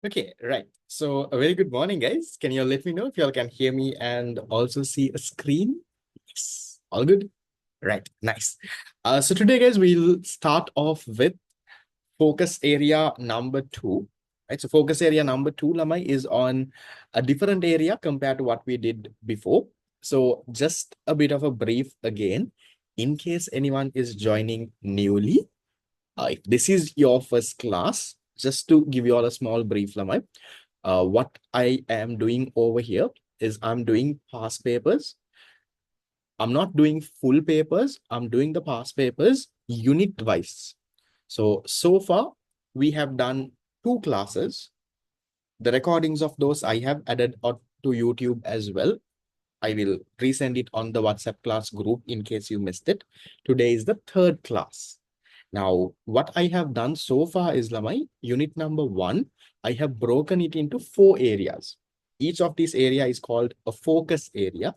Okay, right. So a very good morning, guys. Can you all let me know if you all can hear me and also see a screen? Yes. All good? Right. Nice. So today, guys, we'll start off with focus area number two. Right. So focus area number two, Lamai, is on a different area compared to what we did before. So just a bit of a brief again, in case anyone is joining newly. If this is your first class, just to give you all a small brief, Lamai, what I am doing over here is I'm doing past papers. I'm not doing full papers. I'm doing the past papers unit wise. So far, we have done 2 classes. The recordings of those I have added to YouTube as well. I will resend it on the WhatsApp class group in case you missed it. Today is the 3rd class. Now, what I have done so far is Lamai, unit number 1, I have broken it into 4 areas. Each of these area is called a focus area.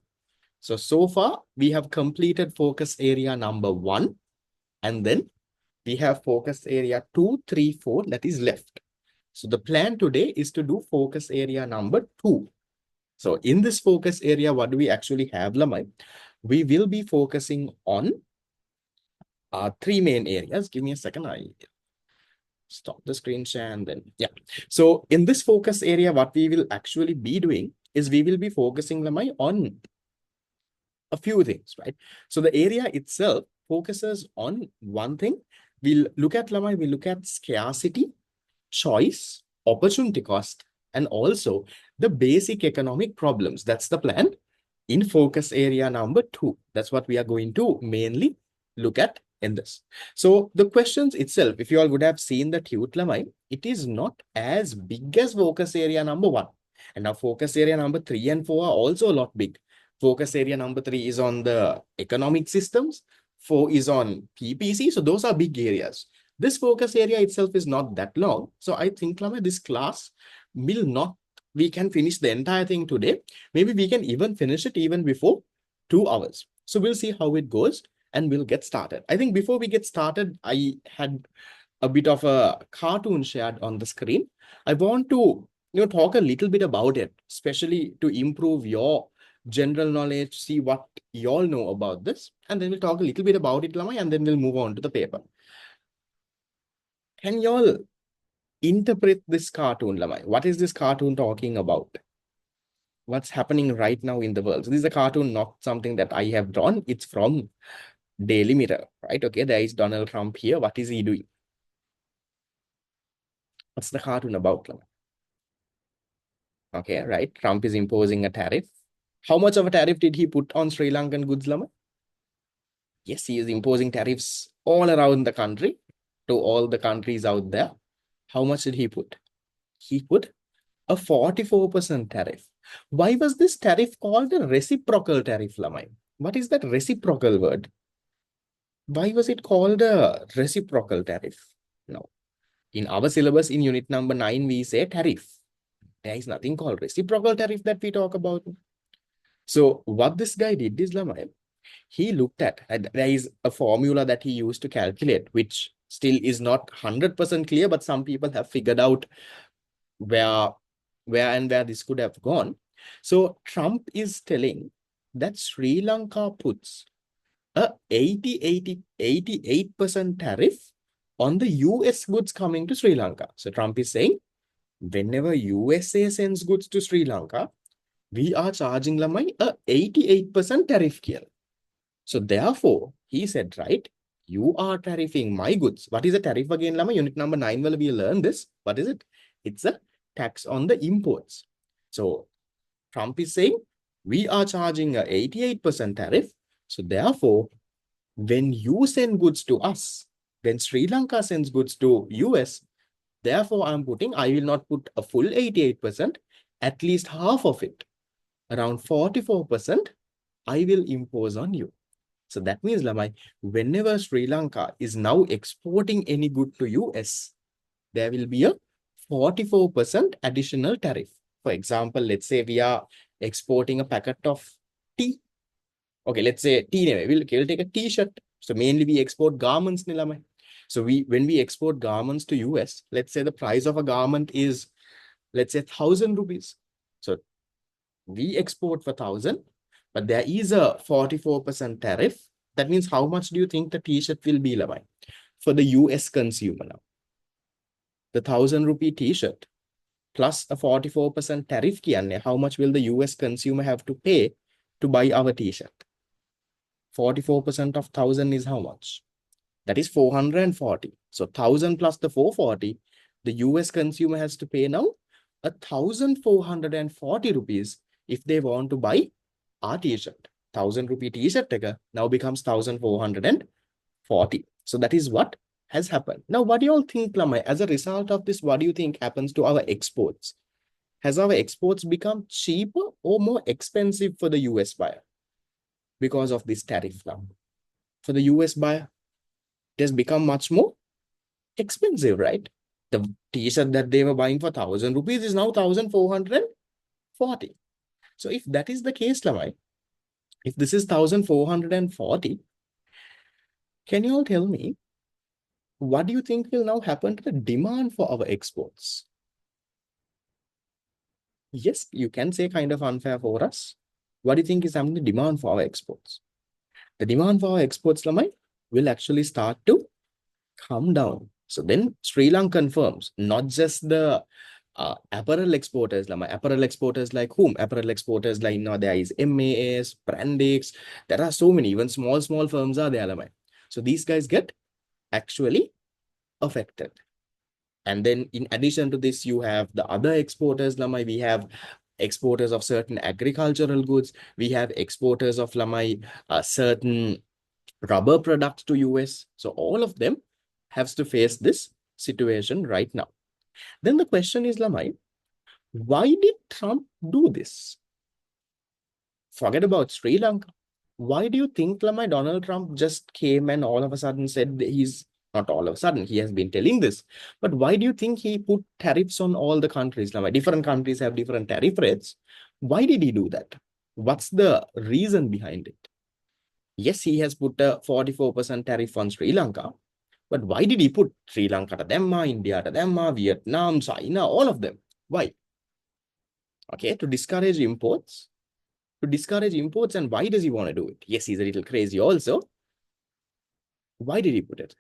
So far, we have completed focus area number 1, and then we have focus area 2, 3, 4 that is left. So the plan today is to do focus area number 2. So in this focus area, what do we actually have, Lamai? We will be focusing on 3 main areas. Give me a second. I stop the screen share and then, yeah. So in this focus area, what we will actually be doing is we will be focusing, Lamai, on a few things, right? So the area itself focuses on one thing. We'll look at, Lamai, we'll look at scarcity, choice, opportunity cost, and also the basic economic problems. That's the plan in focus area number 2. That's what we are going to mainly look at in this. So the questions itself, if you all would have seen the tute, Lamai, it is not as big as focus area number 1. And now focus area number 3 and 4 are also a lot big. Focus area number 3 is on the economic systems. 4 is on PPC. So those are big areas. This focus area itself is not that long. So I think, Lamai, this class will not, we can finish the entire thing today. Maybe we can even finish it even before 2 hours. So we'll see how it goes and we'll get started. I think before we get started, I had a bit of a cartoon shared on the screen. I want to talk a little bit about it, especially to improve your general knowledge, see what you all know about this. And then we'll talk a little bit about it, Lamai, and then we'll move on to the paper. Can you all interpret this cartoon, Lamai? What is this cartoon talking about? What's happening right now in the world? So this is a cartoon, not something that I have drawn. It's from Daily Mirror, right? Okay, there is Donald Trump here. What is he doing? What's the cartoon about, Lamai? Okay, right. Trump is imposing a tariff. How much of a tariff did he put on Sri Lankan goods, Lamai? Yes, he is imposing tariffs all around the country to all the countries out there. How much did he put? He put a 44% tariff. Why was this tariff called a reciprocal tariff, Lamai? What is that reciprocal word? Why was it called a reciprocal tariff? No. In our syllabus in unit number 9, we say tariff. There is nothing called reciprocal tariff that we talk about. So what this guy did is, Lamai, he looked at, there is a formula that he used to calculate, which still is not 100% clear, but some people have figured out where this could have gone. So Trump is telling that Sri Lanka puts a 88% tariff on the US goods coming to Sri Lanka. So Trump is saying, whenever USA sends goods to Sri Lanka, we are charging, Lamai, a 88% tariff here. So therefore, he said, right, you are tariffing my goods. What is a tariff again, Lamai? Unit number 9, well, we learn this. What is it? It's a tax on the imports. So Trump is saying, we are charging a 88% tariff. So therefore, when you send goods to us, when Sri Lanka sends goods to US, therefore I will not put a full 88%, at least half of it, around 44%, I will impose on you. So that means, Lamai, whenever Sri Lanka is now exporting any good to US, there will be a 44% additional tariff. For example, let's say we are exporting a packet of tea. Okay, let's say tea. We'll take a t-shirt. So mainly we export garments, Lamai. So when we export garments to US, let's say the price of a garment is let's say 1,000 rupees. So we export for 1,000, but there is a 44% tariff. That means how much do you think the t-shirt will be, Lamai, for the US consumer now? The 1,000 rupee t-shirt plus a 44% tariff, how much will the US consumer have to pay to buy our t-shirt? 44% of 1,000 is how much? That is 440. So 1,000 plus the 440, the US consumer has to pay now 1,440 rupees if they want to buy our t-shirt. 1,000 rupee t-shirt now becomes 1,440. So that is what has happened. Now, what do you all think, Lamai? As a result of this, what do you think happens to our exports? Has our exports become cheaper or more expensive for the US buyer because of this tariff now? For the US buyer, it has become much more expensive, right? The t-shirt that they were buying for 1,000 rupees is now 1,440. So if that is the case, Lamai, if this is 1,440, can you all tell me, what do you think will now happen to the demand for our exports? Yes, you can say kind of unfair for us. What do you think is happening to the demand for our exports? The demand for our exports, Lamai, will actually start to come down. So then Sri Lanka confirms not just the apparel exporters, Lamai. Apparel exporters like whom? Apparel exporters like, there is MAS, Brandix. There are so many, even small firms are there, Lamai. So these guys get actually affected. And then in addition to this, you have the other exporters, Lamai. We have exporters of certain agricultural goods. We have exporters of, Lamai, certain rubber products to US. So all of them have to face this situation right now. Then the question is, Lamai, why did Trump do this? Forget about Sri Lanka. Why do you think, Lamai, Donald Trump just came and all of a sudden said that he's not all of a sudden, he has been telling this, but why do you think he put tariffs on all the countries? Lamai, different countries have different tariff rates. Why did he do that? What's the reason behind it? Yes, he has put a 44% tariff on Sri Lanka, but why did he put Sri Lanka to them, India to them, Vietnam, China, all of them? Why? Okay, to discourage imports. To discourage imports, and why does he want to do it? Yes, he's a little crazy also. Why did he put it?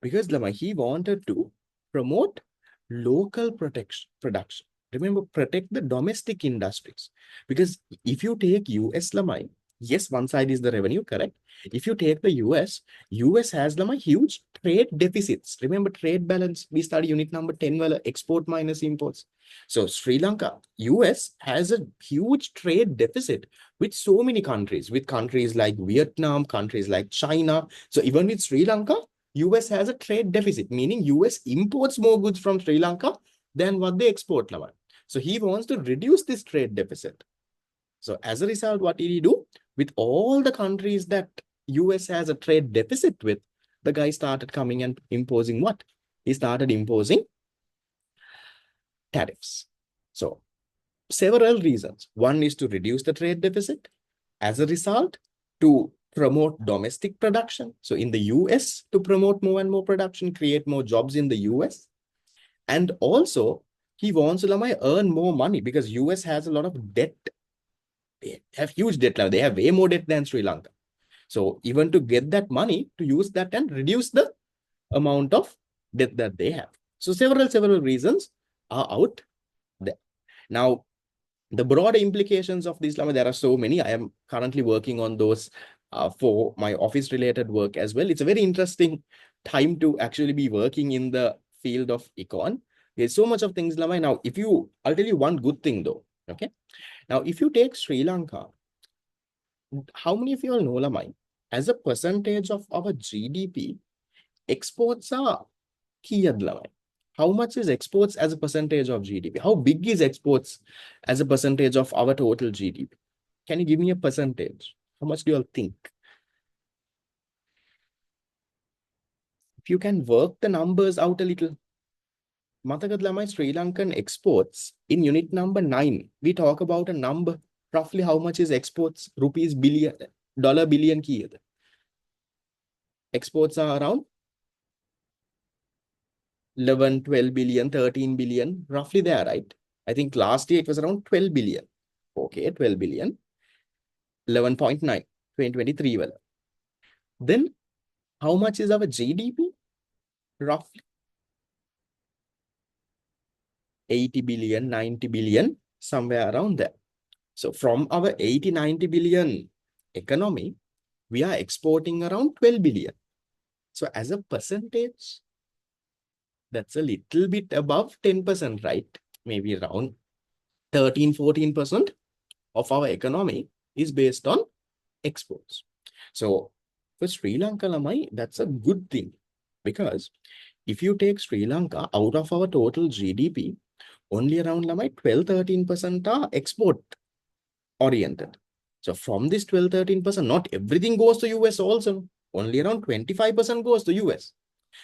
Because Lama, he wanted to promote local production. Remember, protect the domestic industries. Because if you take US, Lamai, yes, one side is the revenue, correct? If you take the US has, Lamai, huge trade deficits. Remember, trade balance, we study unit number 10, well, export minus imports. So Sri Lanka, US has a huge trade deficit with so many countries, with countries like Vietnam, countries like China. So even with Sri Lanka, US has a trade deficit, meaning US imports more goods from Sri Lanka than what they export, Laman. So he wants to reduce this trade deficit. So as a result, what did he do? With all the countries that US has a trade deficit with, the guy started coming and imposing what? He started imposing tariffs. So several reasons. One is to reduce the trade deficit. As a result, to promote domestic production. So in the US, to promote more and more production, create more jobs in the US. And also, he wants to earn more money because US has a lot of debt. They have huge debt. They have way more debt than Sri Lanka. So even to get that money, to use that and reduce the amount of debt that they have. So several reasons are out there. Now, the broader implications of this, there are so many. I am currently working on those for my office related work as well. It's a very interesting time to actually be working in the field of econ. There's so much of things, Lamai. Now, I'll tell you one good thing though. Okay. Now, if you take Sri Lanka, how many of you all know, Lamai, as a percentage of our GDP, exports are key, Lamai. How much is exports as a percentage of GDP? How big is exports as a percentage of our total GDP? Can you give me a percentage? How much do you all think? If you can work the numbers out a little. Mathagat Sri Lankan exports in unit number 9, we talk about a number. Roughly how much is exports? Rupees billion, dollar billion key. Exports are around 11, 12 billion, 13 billion, roughly there, right? I think last year it was around 12 billion. Okay, 12 billion, 11.9, 2023. Well, then how much is our GDP? Roughly 80 billion, 90 billion, somewhere around there. So from our 80, 90 billion economy, we are exporting around 12 billion. So as a percentage, that's a little bit above 10%, right? Maybe around 13, 14% of our economy is based on exports. So for Sri Lanka, Lamai, that's a good thing, because if you take Sri Lanka out of our total GDP, only around Lamai 12, 13% are export oriented. So from this 12, 13%, not everything goes to US also. Only around 25% goes to US.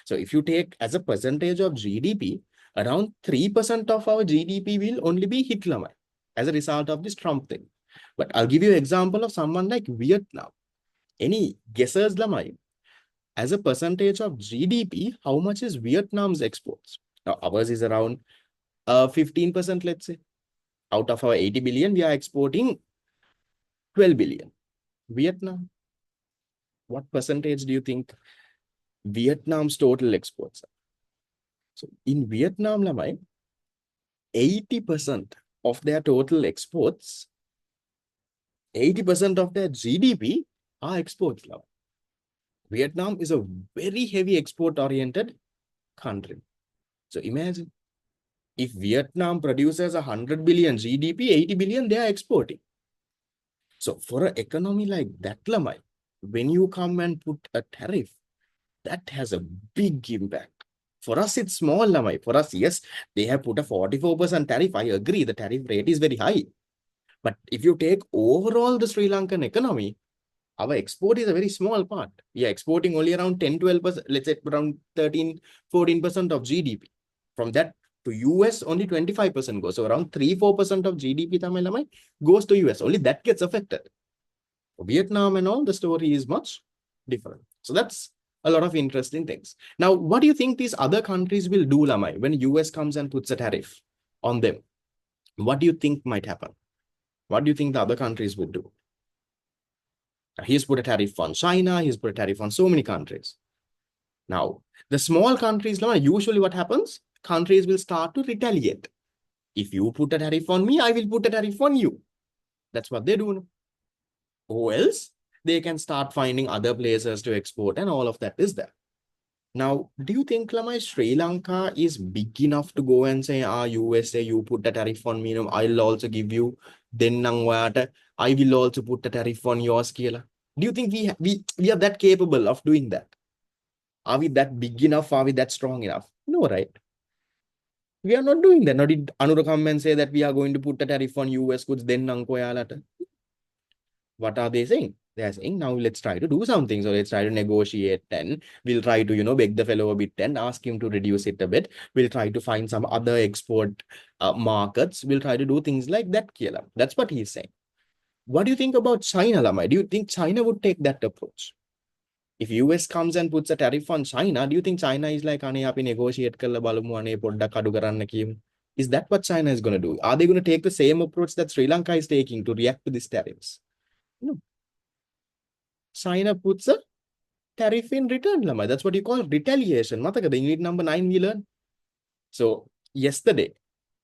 So if you take as a percentage of GDP, around 3% of our GDP will only be hit Lamai as a result of this Trump thing. But I'll give you an example of someone like Vietnam. Any guesses, Lamai? As a percentage of GDP, how much is Vietnam's exports? Now, ours is around 15%, let's say. Out of our 80 billion, we are exporting 12 billion. Vietnam, what percentage do you think Vietnam's total exports are? So in Vietnam, Lamai, 80% of their total exports, 80% of their GDP are exports. Lamai. Vietnam is a very heavy export-oriented country. So imagine if Vietnam produces 100 billion GDP, 80 billion they are exporting. So for an economy like that, Lamai, when you come and put a tariff, that has a big impact. For us, it's small, Lamai. For us, yes, they have put a 44% tariff. I agree, the tariff rate is very high. But if you take overall the Sri Lankan economy, our export is a very small part. We are exporting only around 10, 12%, let's say around 13, 14% of GDP. From that to US, only 25% goes. So around 3, 4% of GDP Tamil Lamai goes to US. Only that gets affected. For Vietnam and all, the story is much different. So that's a lot of interesting things. Now, what do you think these other countries will do, Lamai, when US comes and puts a tariff on them? What do you think might happen? What do you think the other countries would do? He's put a tariff on China. He's put a tariff on so many countries. Now, the small countries, usually what happens? Countries will start to retaliate. If you put a tariff on me, I will put a tariff on you. That's what they do. Or else they can start finding other places to export, and all of that is there. Now, do you think, Lamai, Sri Lanka is big enough to go and say, USA, you put a tariff on me, I'll also give you, then I will also put a tariff on yours, Kela? Do you think we are that capable of doing that? Are we that big enough? Are we that strong enough? No, right? We are not doing that. Now, did Anura come and say that we are going to put a tariff on US goods, then what are they saying? They are saying, now let's try to do something. So let's try to negotiate, and we'll try to, beg the fellow a bit and ask him to reduce it a bit. We'll try to find some other export markets. We'll try to do things like that, Kiela. That's what he's saying. What do you think about China, Lamai? Do you think China would take that approach? If US comes and puts a tariff on China, do you think China is like, ane api negotiate kalla balamu ane podda kadu karanna kiyamu? Is that what China is going to do? Are they going to take the same approach that Sri Lanka is taking to react to these tariffs? No. China puts a tariff in return, Lamai. That's what you call retaliation. Mataka, the unit number 9 we learned. So yesterday,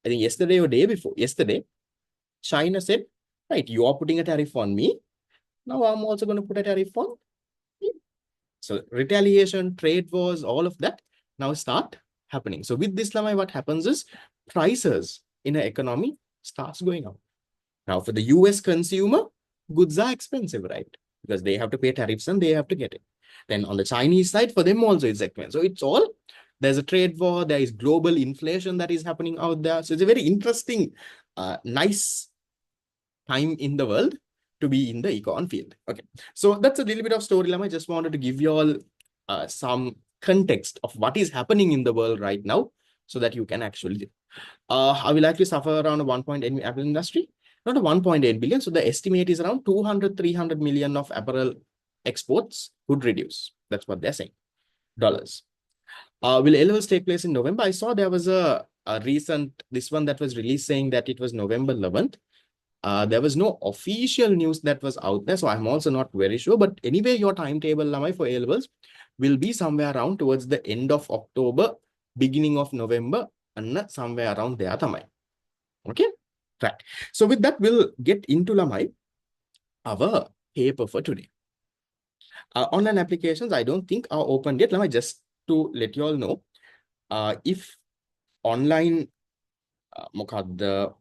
I think yesterday or day before, yesterday, China said, right, you are putting a tariff on me. Now I'm also going to put a tariff on you. So retaliation, trade wars, all of that now start happening. So with this, Lamai, what happens is prices in an economy starts going up. Now for the US consumer, goods are expensive, right? Because they have to pay tariffs and they have to get it. Then on the Chinese side, for them also it's expensive. So it's all, there's a trade war, there is global inflation that is happening out there. So it's a very interesting, nice time in the world to be in the econ field. Okay, so that's a little bit of story, Lam. I just wanted to give you all some context of what is happening in the world right now, so that you can actually, I will actually suffer around a 1.8 apple industry, not a 1.8 billion. So the estimate is around 200, 300 million of apparel exports would reduce. That's what they're saying, dollars. Will A-levels take place in November? I saw there was a recent, this one that was released saying that it was November 11th. There was no official news that was out there, so I'm also not very sure. But anyway, your timetable, Lamai, for A-levels will be somewhere around towards the end of October, beginning of November, and somewhere around there, Tamai. Okay, right. So with that, we'll get into Lamai, our paper for today. Online applications, I don't think are open yet. Lamai, just to let you all know, if online the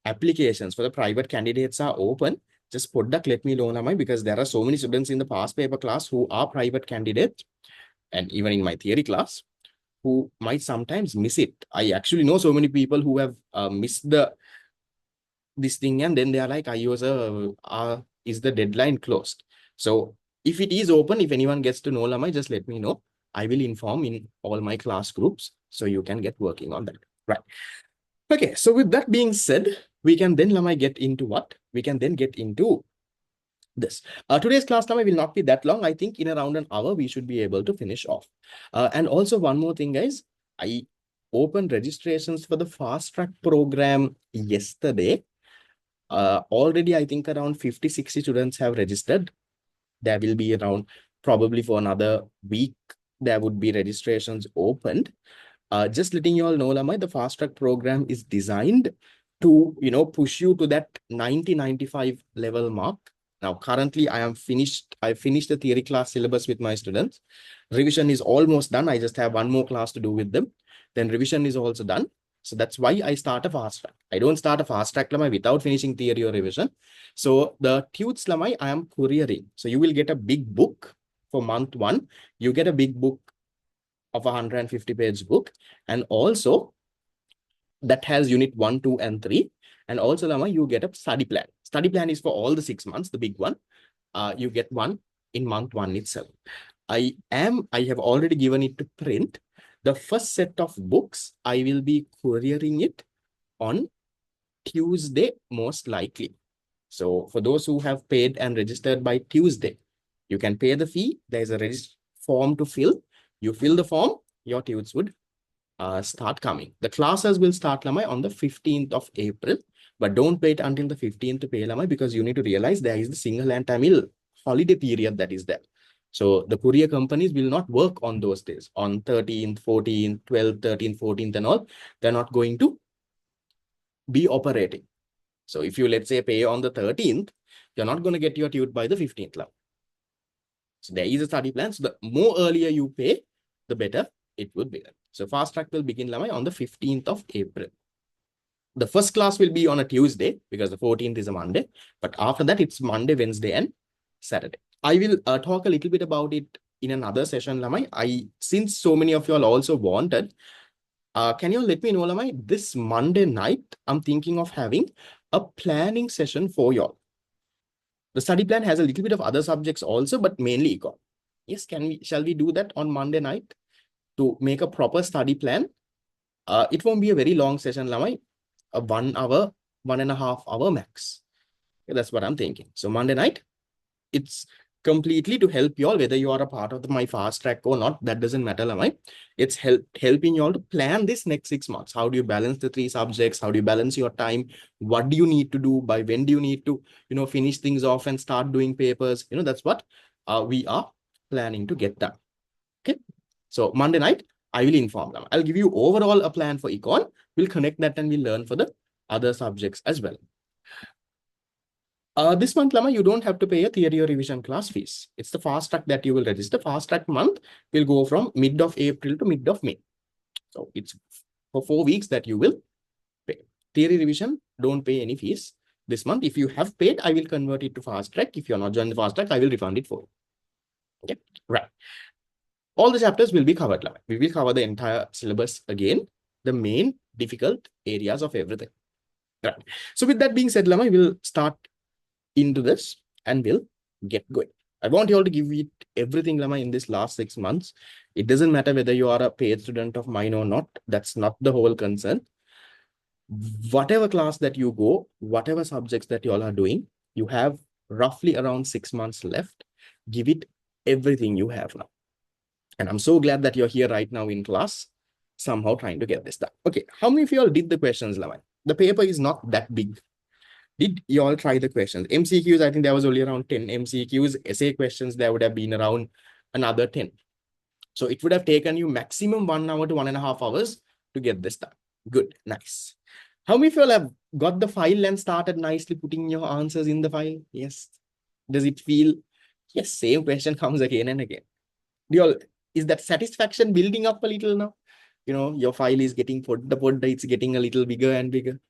applications for the private candidates are open, just put that, let me know, Lamai, because there are so many students in the past paper class who are private candidates, and even in my theory class, who might sometimes miss it. I actually know so many people who have missed this thing, and then they are like, I was is the deadline closed? So if it is open, if anyone gets to know, Lamai, just let me know. I will inform in all my class groups, so you can get working on that. Right. Okay, so with that being said, we can then, Lamai, get into what? We can then get into this. Today's class, Lamai, will not be that long. I think in around an hour, we should be able to finish off. And also one more thing, guys. I opened registrations for the fast track program yesterday. Already, I think around 50, 60 students have registered. There will be around, probably for another week, there would be registrations opened. Just letting you all know, Lamai, the fast track program is designed to, push you to that 90-95 level mark. Now, currently, I finished the theory class syllabus with my students. Revision is almost done. I just have one more class to do with them. Then revision is also done. So that's why I start a fast track. I don't start a fast track, Lamai, without finishing theory or revision. So the tutes, Lamai, I am couriering. So you will get a big book for month 1. You get a big book of a 150-page book, and also that has unit 1, 2, and 3. And also, Lama, you get a study plan. Study plan is for all the 6 months, the big one. You get one in month 1 itself. I have already given it to print. The first set of books, I will be couriering it on Tuesday, most likely. So for those who have paid and registered by Tuesday, you can pay the fee. There's a form to fill. You fill the form, your tutes would start coming. The classes will start, Lamai, on the 15th of April, but don't wait until the 15th to pay, Lamai, because you need to realize there is the Sinhala and Tamil holiday period that is there. So the courier companies will not work on those days. On 13th, 14th, 12th, 13th, 14th and all, they're not going to be operating. So if you, let's say, pay on the 13th, you're not going to get your tute by the 15th. So there is a study plan. So the more earlier you pay, the better it would be. So fast track will begin, Lamai, on the 15th of April. The first class will be on a Tuesday because the 14th is a Monday. But after that, it's Monday, Wednesday, and Saturday. I will talk a little bit about it in another session, Lamai. Since so many of you all also wanted, can you let me know, Lamai, this Monday night, I'm thinking of having a planning session for y'all. The study plan has a little bit of other subjects also, but mainly econ. Yes, shall we do that on Monday night to make a proper study plan? It won't be a very long session, Lamai. A 1 hour, 1.5 hour max. Okay, that's what I'm thinking. So Monday night, it's completely to help you all, whether you are a part of my fast track or not, that doesn't matter, Lamai. It's helping you all to plan this next 6 months. How do you balance the 3 subjects? How do you balance your time? What do you need to do? By when do you need to, finish things off and start doing papers? That's what we are planning to get done. Okay. So Monday night, I will inform them. I'll give you overall a plan for econ. We'll connect that and we'll learn for the other subjects as well. This month, Lama, you don't have to pay a theory or revision class fees. It's the fast track that you will register. Fast track month will go from mid of April to mid of May. So it's for 4 weeks that you will pay. Theory revision, don't pay any fees this month. If you have paid, I will convert it to fast track. If you're not joining the fast track, I will refund it for you. Okay, right. All the chapters will be covered. We will cover the entire syllabus again, the main difficult areas of everything. Right. So with that being said, Lama, we'll start into this and we'll get going. I want you all to give it everything, Lama, in this last 6 months. It doesn't matter whether you are a paid student of mine or not. That's not the whole concern. Whatever class that you go, whatever subjects that you all are doing, you have roughly around 6 months left. Give it everything you have now. And I'm so glad that you're here right now in class, somehow trying to get this done. Okay, how many of you all did the questions, Lamai? The paper is not that big. Did you all try the questions? MCQs, I think there was only around 10 MCQs. Essay questions, there would have been around another 10. So it would have taken you maximum 1 hour to 1.5 hours to get this done. Good, nice. How many of you all have got the file and started nicely putting your answers in the file? Yes. Does it feel, yes, same question comes again and again. Do you all, is that satisfaction building up a little now? Your file is getting it's getting a little bigger and bigger.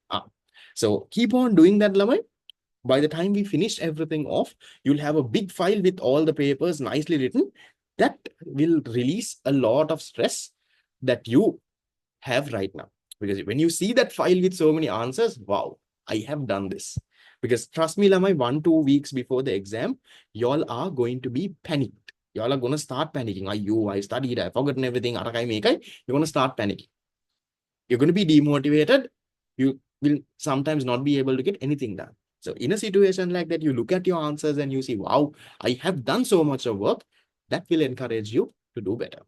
So keep on doing that, Lamai. By the time we finish everything off, you'll have a big file with all the papers nicely written. That will release a lot of stress that you have right now. Because when you see that file with so many answers, wow, I have done this. Because trust me, Lamai, 1-2 weeks before the exam, y'all are going to be panicked. Y'all are going to start panicking. I studied, I've forgotten everything. You're going to start panicking. You're going to be demotivated. You will sometimes not be able to get anything done. So in a situation like that, you look at your answers and you see, wow, I have done so much of work. That will encourage you to do better.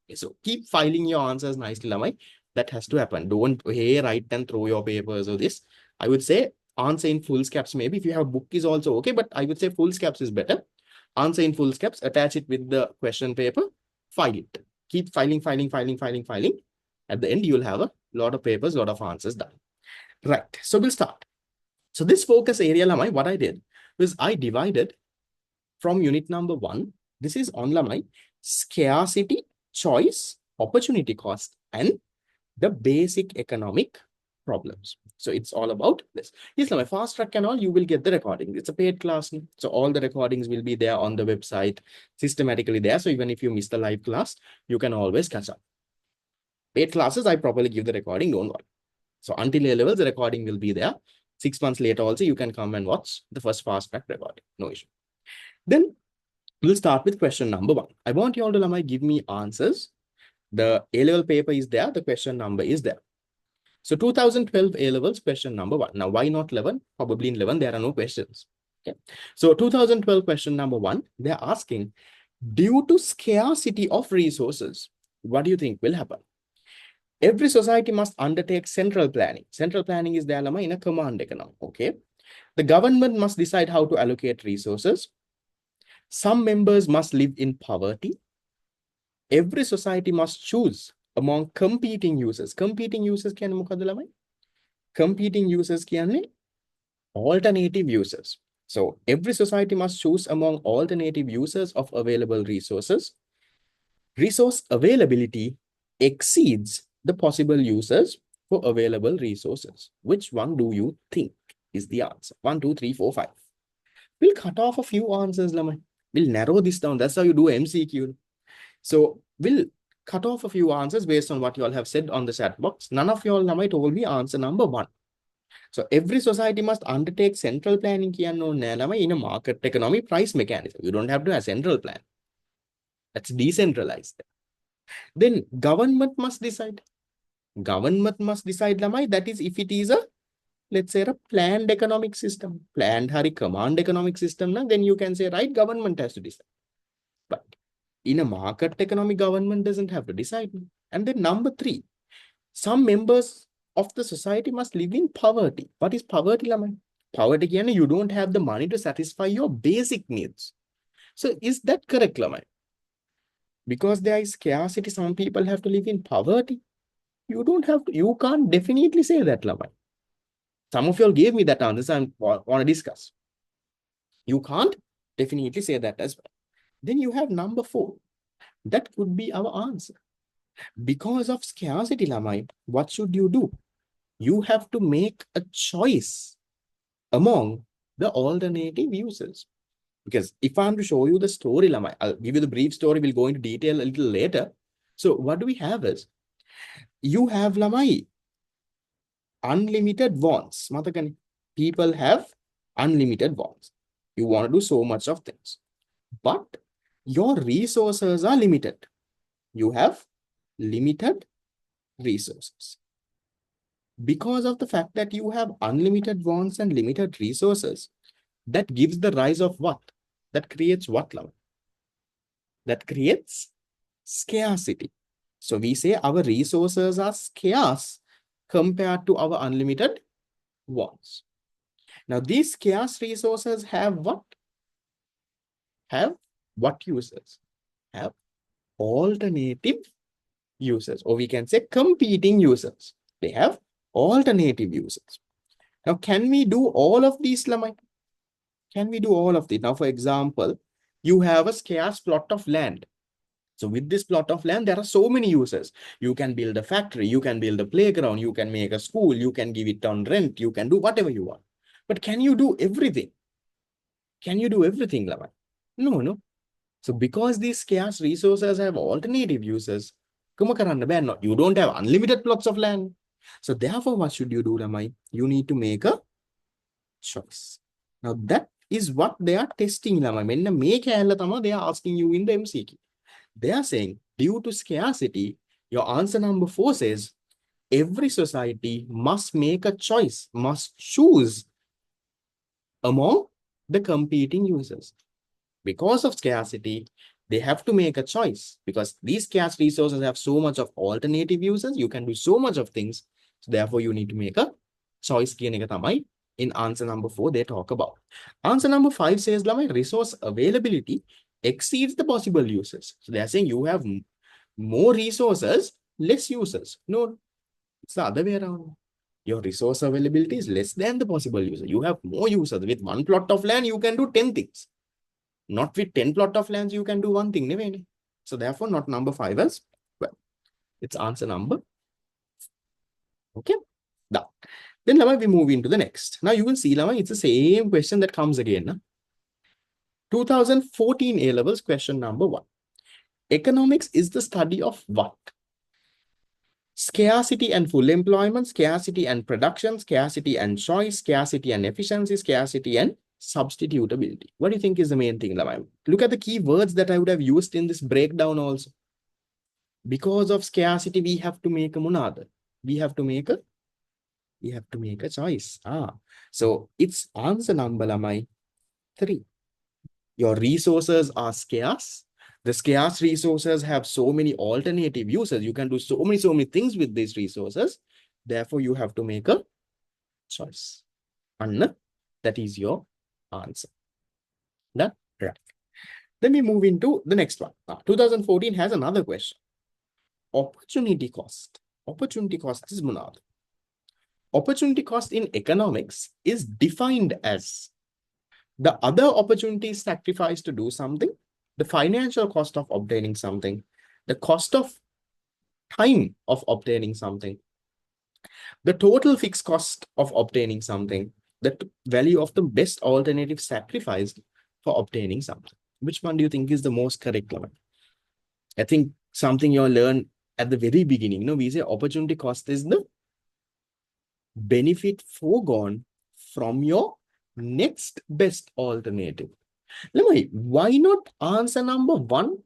Okay, so keep filing your answers nicely, Lamai. That has to happen. Don't write and throw your papers or this. I would say answer in full caps. Maybe if you have a book is also okay, but I would say full caps is better. Answer in full caps, attach it with the question paper, file it. Keep filing. At the end, you'll have a lot of papers, lot of answers done. Right. So we'll start. So this focus area, Lamai, what I did was I divided from unit number 1. This is on Lamai, scarcity, choice, opportunity cost, and the basic economic problems. So it's all about this. Yes, Lamai, fast track and all, you will get the recording. It's a paid class. So all the recordings will be there on the website, systematically there. So even if you miss the live class, you can always catch up. Paid classes, I properly give the recording, don't worry. So until A levels, the recording will be there. 6 months later also, you can come and watch the first fast track recording. No issue. Then we'll start with question number 1. I want you all to, Lamai, give me answers. The A-level paper is there. The question number is there. So 2012 A-levels, question number 1. Now, why not 11? Probably in 11, there are no questions. Okay. So 2012 question number 1, they're asking, due to scarcity of resources, what do you think will happen? Every society must undertake central planning. Central planning is there, Lamai, in a command economy. Okay. The government must decide how to allocate resources. Some members must live in poverty. Every society must choose among competing users. Competing users can mukada Lamai? Competing users can alternative users. So every society must choose among alternative users of available resources. Resource availability exceeds the possible users for available resources. Which one do you think is the answer? 1, 2, 3, 4, 5. We'll cut off a few answers, Lamai. We'll narrow this down. That's how you do MCQ. So we'll cut off a few answers based on what you all have said on the chat box. None of you all, Lamai, told me answer number 1. So every society must undertake central planning in a market economy price mechanism. You don't have to have central plan. That's decentralized. Then government must decide. Government must decide, Lamai. That is if it is a, let's say, a planned economic system. Planned hari command economic system, then you can say, right, government has to decide. But in a market economy, government doesn't have to decide. And then number 3, some members of the society must live in poverty. What is poverty, Lamai? Poverty, you don't have the money to satisfy your basic needs. So is that correct, Lamai? Because there is scarcity, some people have to live in poverty. You don't have to, you can't definitely say that, Lamai. Some of you all gave me that answer, so I want to discuss. You can't definitely say that as well. Then you have number 4. That could be our answer. Because of scarcity, Lamai, what should you do? You have to make a choice among the alternative users. Because if I'm to show you the story, Lamai, I'll give you the brief story. We'll go into detail a little later. So what do we have is, you have, Lamai, unlimited wants. People have unlimited wants. You want to do so much of things. But your resources are limited. You have limited resources. Because of the fact that you have unlimited wants and limited resources, that gives the rise of what? That creates what, Lamai? That creates Scarcity. So we say our resources are scarce compared to our unlimited wants. Now these scarce resources have what? Have what uses? Have alternative uses, or we can say competing uses. They have alternative uses. Now, can we do all of these, Lamai? Can we do all of these? Now, for example, you have a scarce plot of land. So with this plot of land, there are so many uses. You can build a factory, you can build a playground, you can make a school, you can give it on rent, you can do whatever you want. But can you do everything? Can you do everything, Lamai? No, no. So because these scarce resources have alternative uses, you don't have unlimited plots of land. So therefore, what should you do, Lamai? You need to make a choice. Now that is what they are testing, Lamai. They are asking you in the MCQ. They are saying, due to scarcity, your answer number 4 says, every society must make a choice, must choose among the competing users. Because of scarcity, they have to make a choice, because these scarce resources have so much of alternative uses. You can do so much of things. So therefore, you need to make a choice. In answer number 4, they talk about. Answer number 5 says, resource availability exceeds the possible uses. So they are saying you have more resources, less users. No, it's the other way around. Your resource availability is less than the possible user. You have more users. With one plot of land, you can do 10 things. Not with 10 plot of lands, you can do one thing. So therefore, not number 5 as well. It's answer number. Okay. Now, then we move into the next. Now you will see, it's the same question that comes again. 2014 A-levels question number 1. Economics is the study of what? Scarcity and full employment, scarcity and production, scarcity and choice, scarcity and efficiency, scarcity and substitutability. What do you think is the main thing, Lamai? Look at the key words that I would have used in this breakdown also. Because of scarcity, we have to make a monada. We have to make a choice. So it's answer number, Lamai, 3. Your resources are scarce. The scarce resources have so many alternative uses. You can do so many things with these resources. Therefore, you have to make a choice. And that is your answer. That right. Then we move into the next one. 2014 has another question. Opportunity cost. Opportunity cost is monad. Opportunity cost in economics is defined as the other opportunities sacrificed to do something, the financial cost of obtaining something, the cost of time of obtaining something, the total fixed cost of obtaining something, the value of the best alternative sacrificed for obtaining something. Which one do you think is the most correct one? I think something you learn at the very beginning. We say opportunity cost is the benefit foregone from your next best alternative. Why not answer number 1?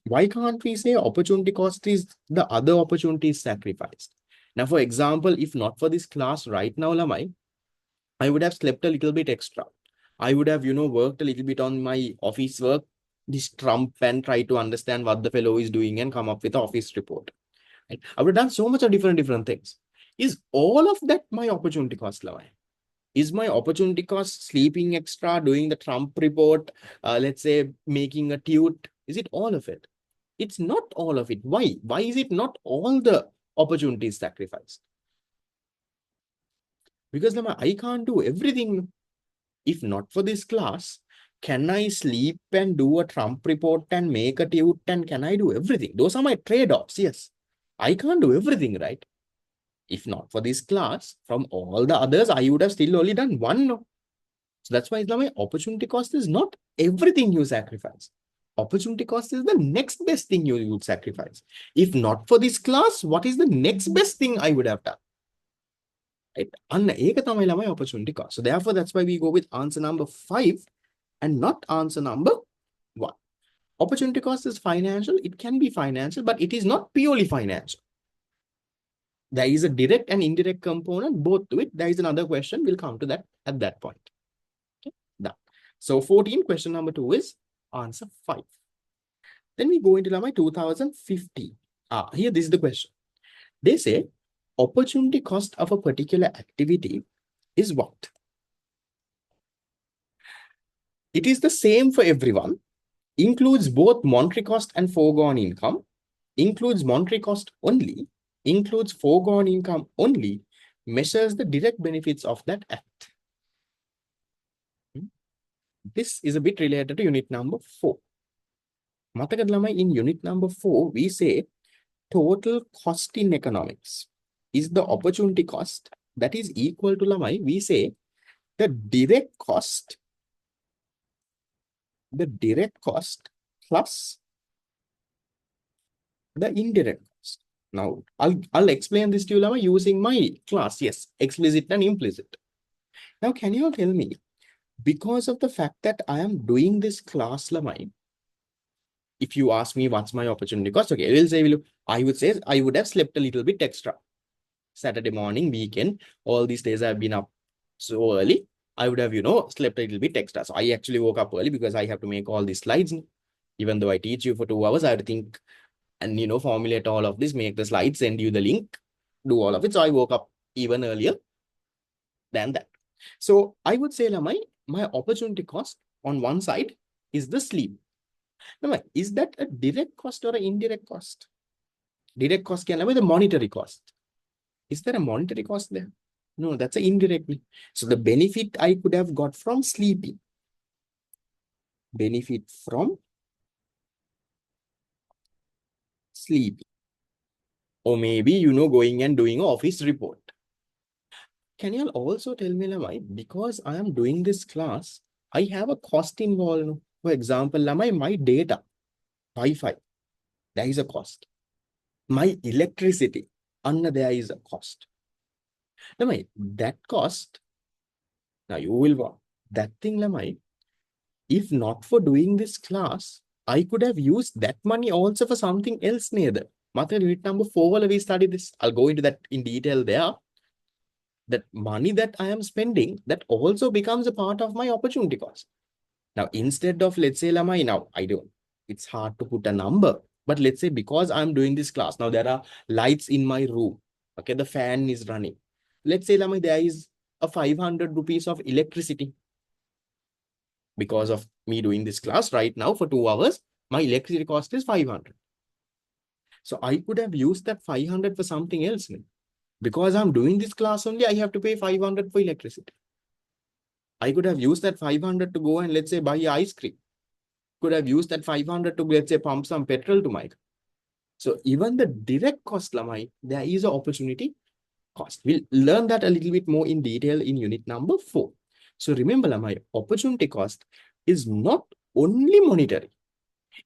Why can't we say opportunity cost is the other opportunities sacrificed? Now, for example, if not for this class right now, Lamai, I would have slept a little bit extra. I would have, worked a little bit on my office work, this Trump, and try to understand what the fellow is doing and come up with an office report. Right? I would have done so much of different things. Is all of that my opportunity cost, Lamai? Is my opportunity cost sleeping extra, doing the Trump report, let's say making a tute? Is it all of it? It's not all of it. Why? Why is it not all the opportunities sacrificed? Because I can't do everything. If not for this class, can I sleep and do a Trump report and make a tute, and can I do everything? Those are my trade-offs, yes. I can't do everything, right? If not for this class, from all the others, I would have still only done one. So that's why my opportunity cost is not everything you sacrifice. Opportunity cost is the next best thing you would sacrifice. If not for this class, what is the next best thing I would have done? Right? Opportunity cost. So therefore, that's why we go with answer number 5 and not answer number 1. Opportunity cost is financial. It can be financial, but it is not purely financial. There is a direct and indirect component, both to it. There is another question. We'll come to that at that point. Okay. Done. So 14, question number 2 is answer 5. Then we go into lamai 2050. Here this is the question. They say opportunity cost of a particular activity is what? It is the same for everyone, includes both monetary cost and foregone income, includes monetary cost only, includes foregone income only, measures the direct benefits of that act. This is a bit related to unit number 4. In unit number 4, we say total cost in economics is the opportunity cost that is equal to lamai. We say the direct cost plus the indirect cost. Now, I'll explain this to you lamai using my class. Yes, explicit and implicit. Now, can you tell me, because of the fact that I am doing this class lamai, if you ask me what's my opportunity cost, okay, I would say I would have slept a little bit extra. Saturday morning, weekend, all these days I've been up so early. I would have, slept a little bit extra. So I actually woke up early because I have to make all these slides. Even though I teach you for 2 hours, I have to think and, formulate all of this, make the slides, send you the link, do all of it. So I woke up even earlier than that. So I would say, my opportunity cost on one side is the sleep. Now, is that a direct cost or an indirect cost? Direct cost can be the monetary cost. Is there a monetary cost there? No, that's an indirectly. So the benefit I could have got from sleeping. Benefit from sleeping. Or maybe, going and doing an office report. Can you also tell me, Lamai, because I am doing this class, I have a cost involved. For example, Lamai, my data, Wi-Fi, there is a cost. My electricity, there is a cost. Lamai, that cost, now you will want that thing, Lamai, if not for doing this class, I could have used that money also for something else neither. Matha, unit number 4, we study this. I'll go into that in detail there. That money that I am spending, that also becomes a part of my opportunity cost. Now, instead of, let's say, Lamai, now I don't, it's hard to put a number, but let's say because I'm doing this class, now there are lights in my room. Okay, the fan is running. Let's say, Lamai, there is a 500 rupees of electricity. Because of me doing this class right now for 2 hours, my electricity cost is 500. So I could have used that 500 for something else. Because I'm doing this class only, I have to pay 500 for electricity. I could have used that 500 to go and, let's say, buy ice cream. Could have used that 500 to, let's say, pump some petrol to my car. So even the direct cost, Lamai, there is an opportunity cost. We'll learn that a little bit more in detail in unit number 4. So remember, Lamai, opportunity cost is not only monetary.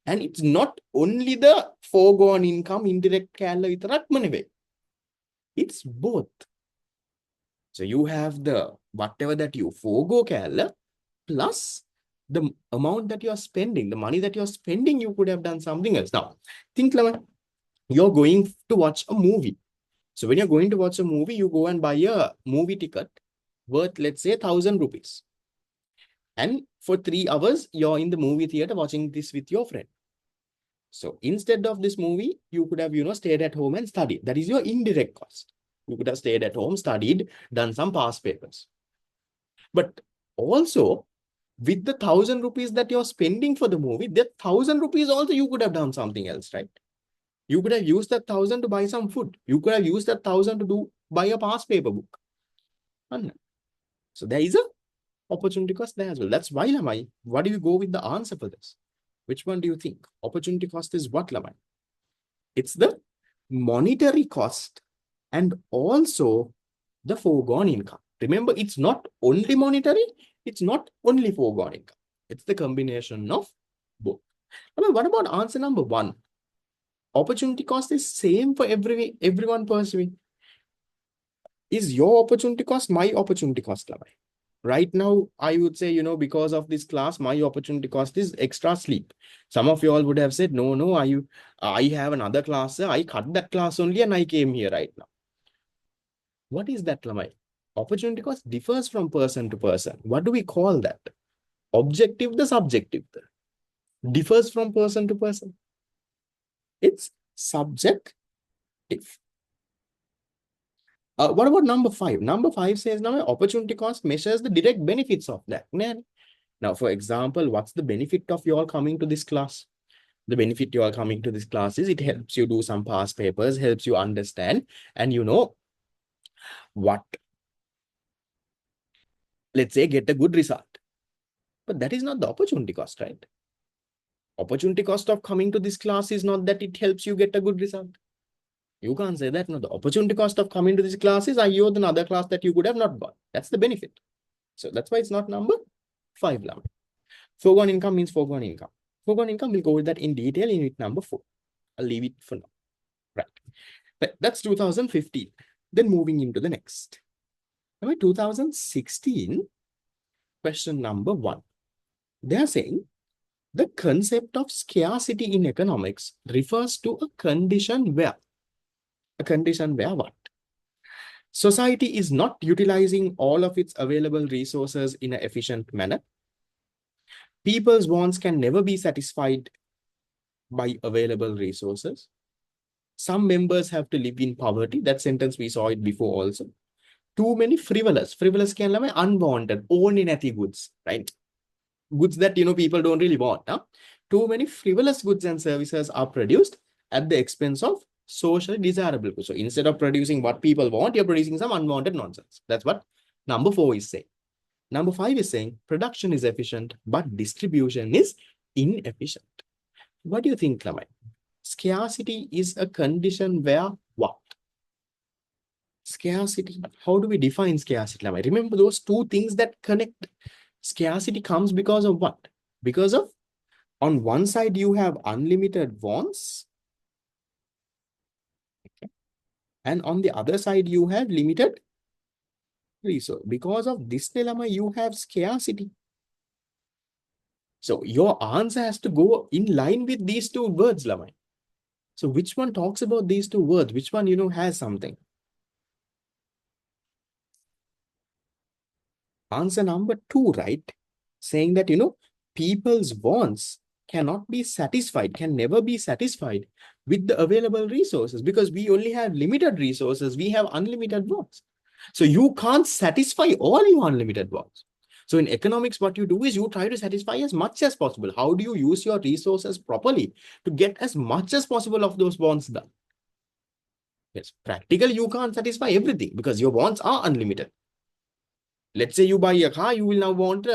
And it's not only the foregone income, indirect kala vitarak maneve. It's both. So you have the whatever that you forego kala plus the amount that you're spending, the money that you're spending, you could have done something else. Now, think, Lamai, you're going to watch a movie. So when you're going to watch a movie, you go and buy a movie ticket worth, let's say, 1,000 rupees. And for 3 hours, you're in the movie theater watching this with your friend. So instead of this movie, you could have, stayed at home and studied. That is your indirect cost. You could have stayed at home, studied, done some past papers. But also, with the 1,000 rupees that you're spending for the movie, that 1,000 rupees also you could have done something else, right? You could have used that 1,000 to buy some food. You could have used that 1,000 to buy a past paper book. So there is a opportunity cost there as well. That's why, Lamai, what do you go with the answer for this? Which one do you think? Opportunity cost is what, Lamai? It's the monetary cost and also the foregone income. Remember, it's not only monetary, it's not only foregone income. It's the combination of both. Lamai, what about answer number 1? Opportunity cost is same for everyone pursuing. Is your opportunity cost my opportunity cost, Lamai? Right now, I would say, because of this class, my opportunity cost is extra sleep. Some of you all would have said, no, I have another class. I cut that class only and I came here right now. What is that, Lamai? Opportunity cost differs from person to person. What do we call that? Objective, the subjective. Differs from person to person. It's subjective. What about number 5? Number 5 says now opportunity cost measures the direct benefits of that. Now, for example, what's the benefit of you all coming to this class? The benefit you are coming to this class is it helps you do some past papers, helps you understand, and you know what, let's say, get a good result. But that is not the opportunity cost, right? Opportunity cost of coming to this class is not that it helps you get a good result. You can't say that. No, the opportunity cost of coming to this class is you the another class that you could have not got. That's the benefit. So that's why it's not number 5. Foregone income means foregone income. Foregone income, we'll go with that in detail in unit number 4. I'll leave it for now. Right. But that's 2015. Then moving into the next. Now, 2016, question number 1. They are saying the concept of scarcity in economics refers to a condition where what? Society is not utilizing all of its available resources in an efficient manner. People's wants can never be satisfied by available resources. Some members have to live in poverty. That sentence we saw it before also. Too many frivolous can be unwanted, only nathi goods, right? Goods that people don't really want. Huh? Too many frivolous goods and services are produced at the expense of socially desirable goods. So instead of producing what people want, you're producing some unwanted nonsense. That's what number 4 is saying. Number 5 is saying production is efficient, but distribution is inefficient. What do you think, Lamai? Scarcity is a condition where what? Scarcity. How do we define scarcity, Lamai? Remember those two things that connect. Scarcity comes because of what? Because of, on one side, you have unlimited wants. Okay. And on the other side, you have limited resource. Because of this dilemma, you have scarcity. So your answer has to go in line with these two words, Lamai. So which one talks about these two words? Which one, has something? Answer number 2, right? Saying that, people's wants cannot be satisfied, can never be satisfied with the available resources because we only have limited resources. We have unlimited wants. So you can't satisfy all your unlimited wants. So in economics, what you do is you try to satisfy as much as possible. How do you use your resources properly to get as much as possible of those wants done? Yes, practically, you can't satisfy everything because your wants are unlimited. Let's say you buy a car, you will now want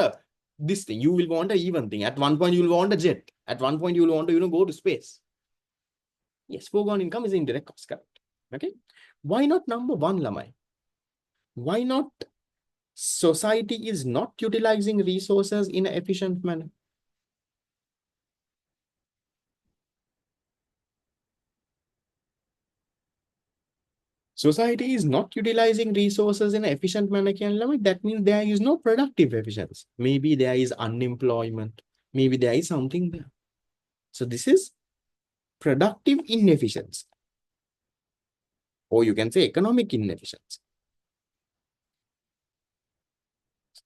this thing. You will want an even thing. At one point, you will want a jet. At one point, you will want to, go to space. Yes, foregone income is indirect cost, correct. Okay. Why not number 1, Lamai? Why not society is not utilizing resources in an efficient manner? Society is not utilizing resources in an efficient manner. That means there is no productive efficiency. Maybe there is unemployment. Maybe there is something there. So this is productive inefficiency. Or you can say economic inefficiency.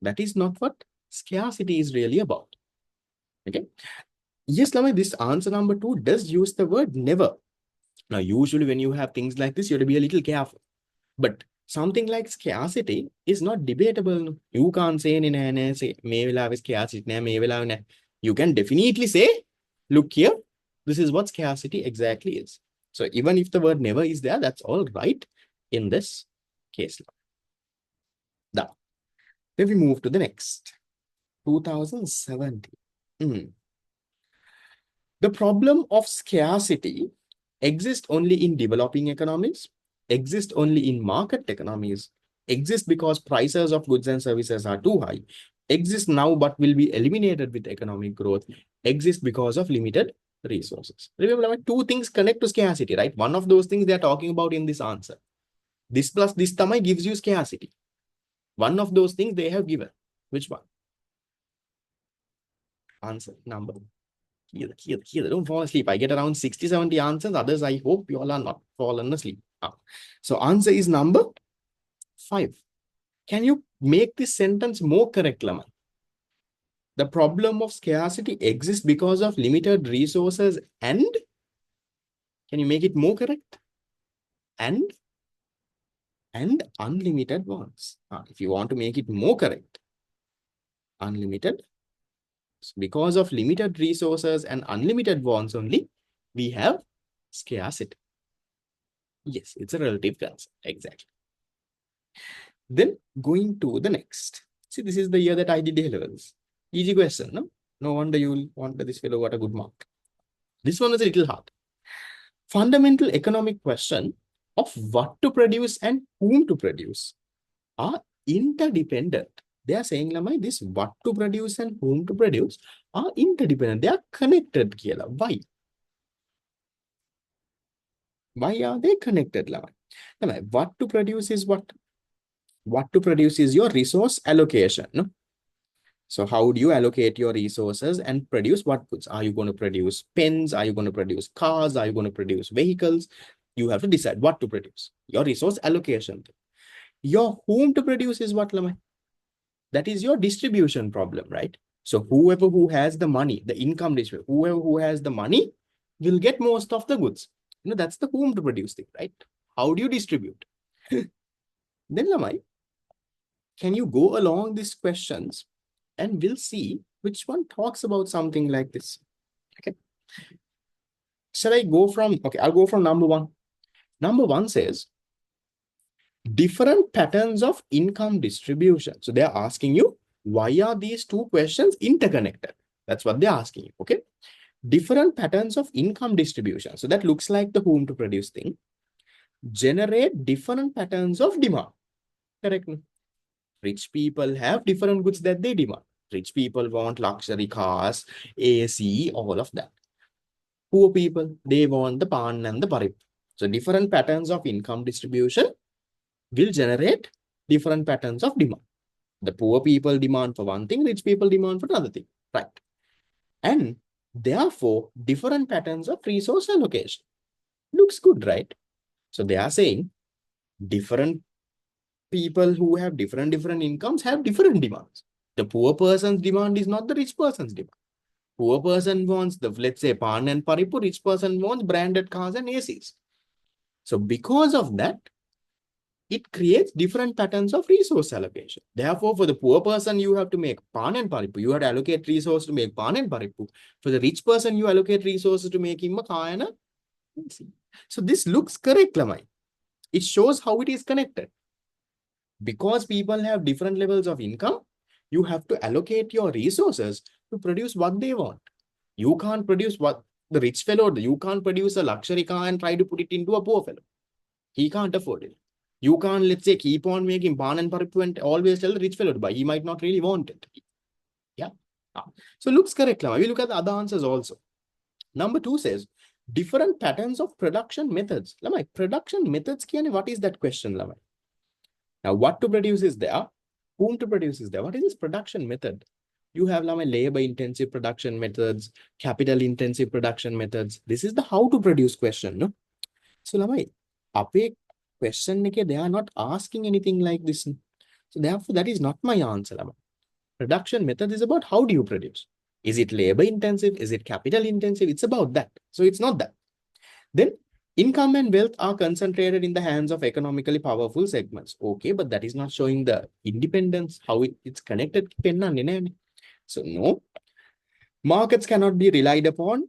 That is not what scarcity is really about. Okay. Yes, Lamai, this answer number 2 does use the word never. Now, usually when you have things like this, you have to be a little careful. But something like scarcity is not debatable. You can't say, say, may will have scarcity, may will have. You can definitely say, look here, this is what scarcity exactly is. So even if the word never is there, that's all right in this case. Now, then we move to the next. 2017. The problem of scarcity exists only in developing economies, exists only in market economies, exists because prices of goods and services are too high, exists now but will be eliminated with economic growth, exists because of limited resources. Remember, 2 things connect to scarcity, right? One of those things they are talking about in this answer. This plus this tamai gives you scarcity. One of those things they have given. Which one? Answer number. Here. Don't fall asleep. I get around 60, 70 answers. Others, I hope you all are not fallen asleep. So answer is number 5. Can you make this sentence more correct, Lama? The problem of scarcity exists because of limited resources and Can you make it more correct? And unlimited wants. If you want to make it more correct, unlimited. Because of limited resources and unlimited wants only, we have scarcity. Yes, it's a relative concept. Exactly. Then going to the next. See, this is the year that I did A levels. Easy question, no? No wonder you will want this fellow got a good mark. This one is a little hard. Fundamental economic question of what to produce and whom to produce are interdependent. They are saying, Lamai, this what to produce and whom to produce are interdependent. They are connected. Why? Why are they connected, Lamai? Lamai, what to produce is what? What to produce is your resource allocation. No? So how do you allocate your resources and produce what goods? Are you going to produce pens? Are you going to produce cars? Are you going to produce vehicles? You have to decide what to produce. Your resource allocation. Your whom to produce is what, Lamai? That is your distribution problem, right? So whoever who has the money, the income distribution, whoever who has the money will get most of the goods. That's the whom to produce thing, right? How do you distribute? Then, Lamai, can you go along these questions and we'll see which one talks about something like this. Okay. Shall I go from, okay, I'll go from number one. Number one says, different patterns of income distribution. So they're asking you, why are these two questions interconnected? That's what they're asking you, okay? Different patterns of income distribution. So that looks like the whom to produce thing. Generate different patterns of demand. Correct? Rich people have different goods that they demand. Rich people want luxury cars, AC, all of that. Poor people, they want the pan and the parip. So different patterns of income distribution will generate different patterns of demand. The poor people demand for one thing, rich people demand for another thing, right? And therefore, different patterns of resource allocation. Looks good, right? So they are saying different people who have different incomes have different demands. The poor person's demand is not the rich person's demand. Poor person wants the, let's say, pan and paripu. Rich person wants branded cars and ACs. So because of that, it creates different patterns of resource allocation. Therefore, for the poor person, you have to make pan and paripu. You have to allocate resources to make pan and paripu. For the rich person, you allocate resources to make him a car and a AC. So this looks correct, Lamai. It shows how it is connected. Because people have different levels of income, you have to allocate your resources to produce what they want. You can't produce what the rich fellow, you can't produce a luxury car and try to put it into a poor fellow. He can't afford it. You can't, let's say, keep on making pan and paripu and always tell the rich fellow to buy. He might not really want it. Yeah. So looks correct, Lama. We look at the other answers also. Number two says, different patterns of production methods. Lama, production methods, what is that question, Lama? Now, what to produce is there, whom to produce is there. What is this production method? You have labor-intensive production methods, capital-intensive production methods. This is the how to produce question, no? So, Lamai, ape question, they are not asking anything like this. So, therefore, that is not my answer, Lamai. Production method is about how do you produce? Is it labor-intensive? Is it capital-intensive? It's about that. So, it's not that. Then, income and wealth are concentrated in the hands of economically powerful segments. Okay, but that is not showing the independence, how it's connected. So, no. Markets cannot be relied upon.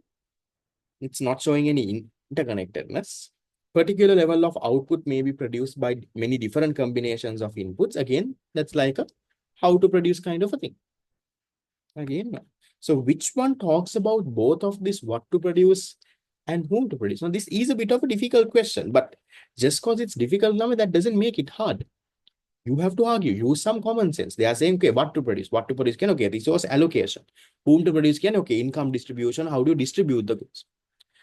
It's not showing any interconnectedness. Particular level of output may be produced by many different combinations of inputs. Again, that's like a how to produce kind of a thing. Again, so which one talks about both of this, what to produce and whom to produce? Now, this is a bit of a difficult question, but just because it's difficult now, that doesn't make it hard. You have to argue, use some common sense. They are saying, okay, what to produce, okay, resource allocation, whom to produce, okay, income distribution, how do you distribute the goods?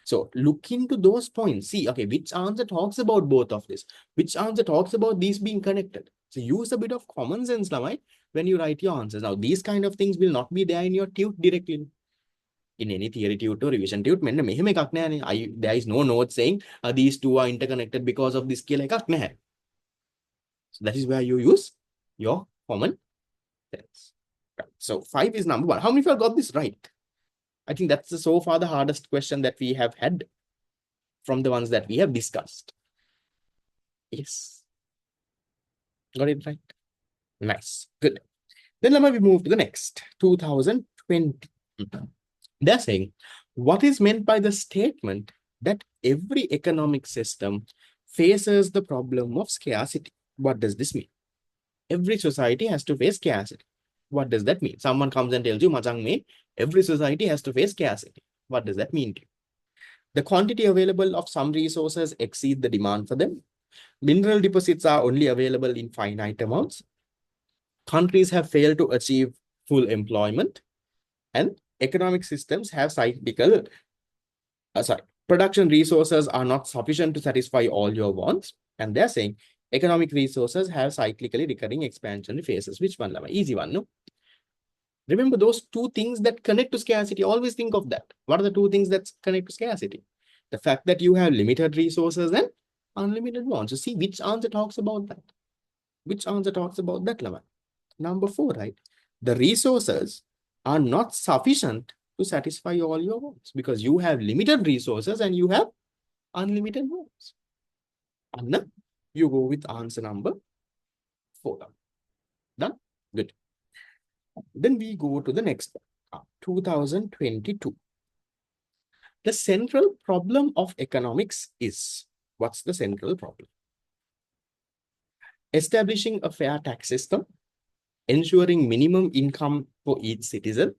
So look into those points. See, okay, which answer talks about both of this? Which answer talks about these being connected? So use a bit of common sense, Lamai, when you write your answers. Now, these kind of things will not be there in your tute directly. In any theory tute or revision tute, there is no note saying these two are interconnected because of this skill. So that is where you use your common sense. Right. So 5 is number 1. How many of you got this right? I think that's so far the hardest question that we have had. from the ones that we have discussed. Yes. Got it right? Nice. Good. Then let me move to the next, 2020. They're saying, what is meant by the statement that every economic system faces the problem of scarcity? What does this mean? Every society has to face scarcity. What does that mean? Someone comes and tells you, Machang me, every society has to face scarcity. What does that mean to you? The quantity available of some resources exceed the demand for them. Mineral deposits are only available in finite amounts. Countries have failed to achieve full employment, and economic systems have cyclical, production resources are not sufficient to satisfy all your wants. And they're saying economic resources have cyclically recurring expansionary phases. Which one, Lama? Easy one, no? Remember those two things that connect to scarcity. Always think of that. What are the two things that connect to scarcity? The fact that you have limited resources and unlimited wants. So see which answer talks about that. Which answer talks about that, Lama? Number 4, right? The resources are not sufficient to satisfy all your wants because you have limited resources and you have unlimited wants. Anna, you go with answer number 4. Done? Good. Then we go to the next one, 2022. The central problem of economics is, what's the central problem? Establishing a fair tax system, ensuring minimum income for each citizen,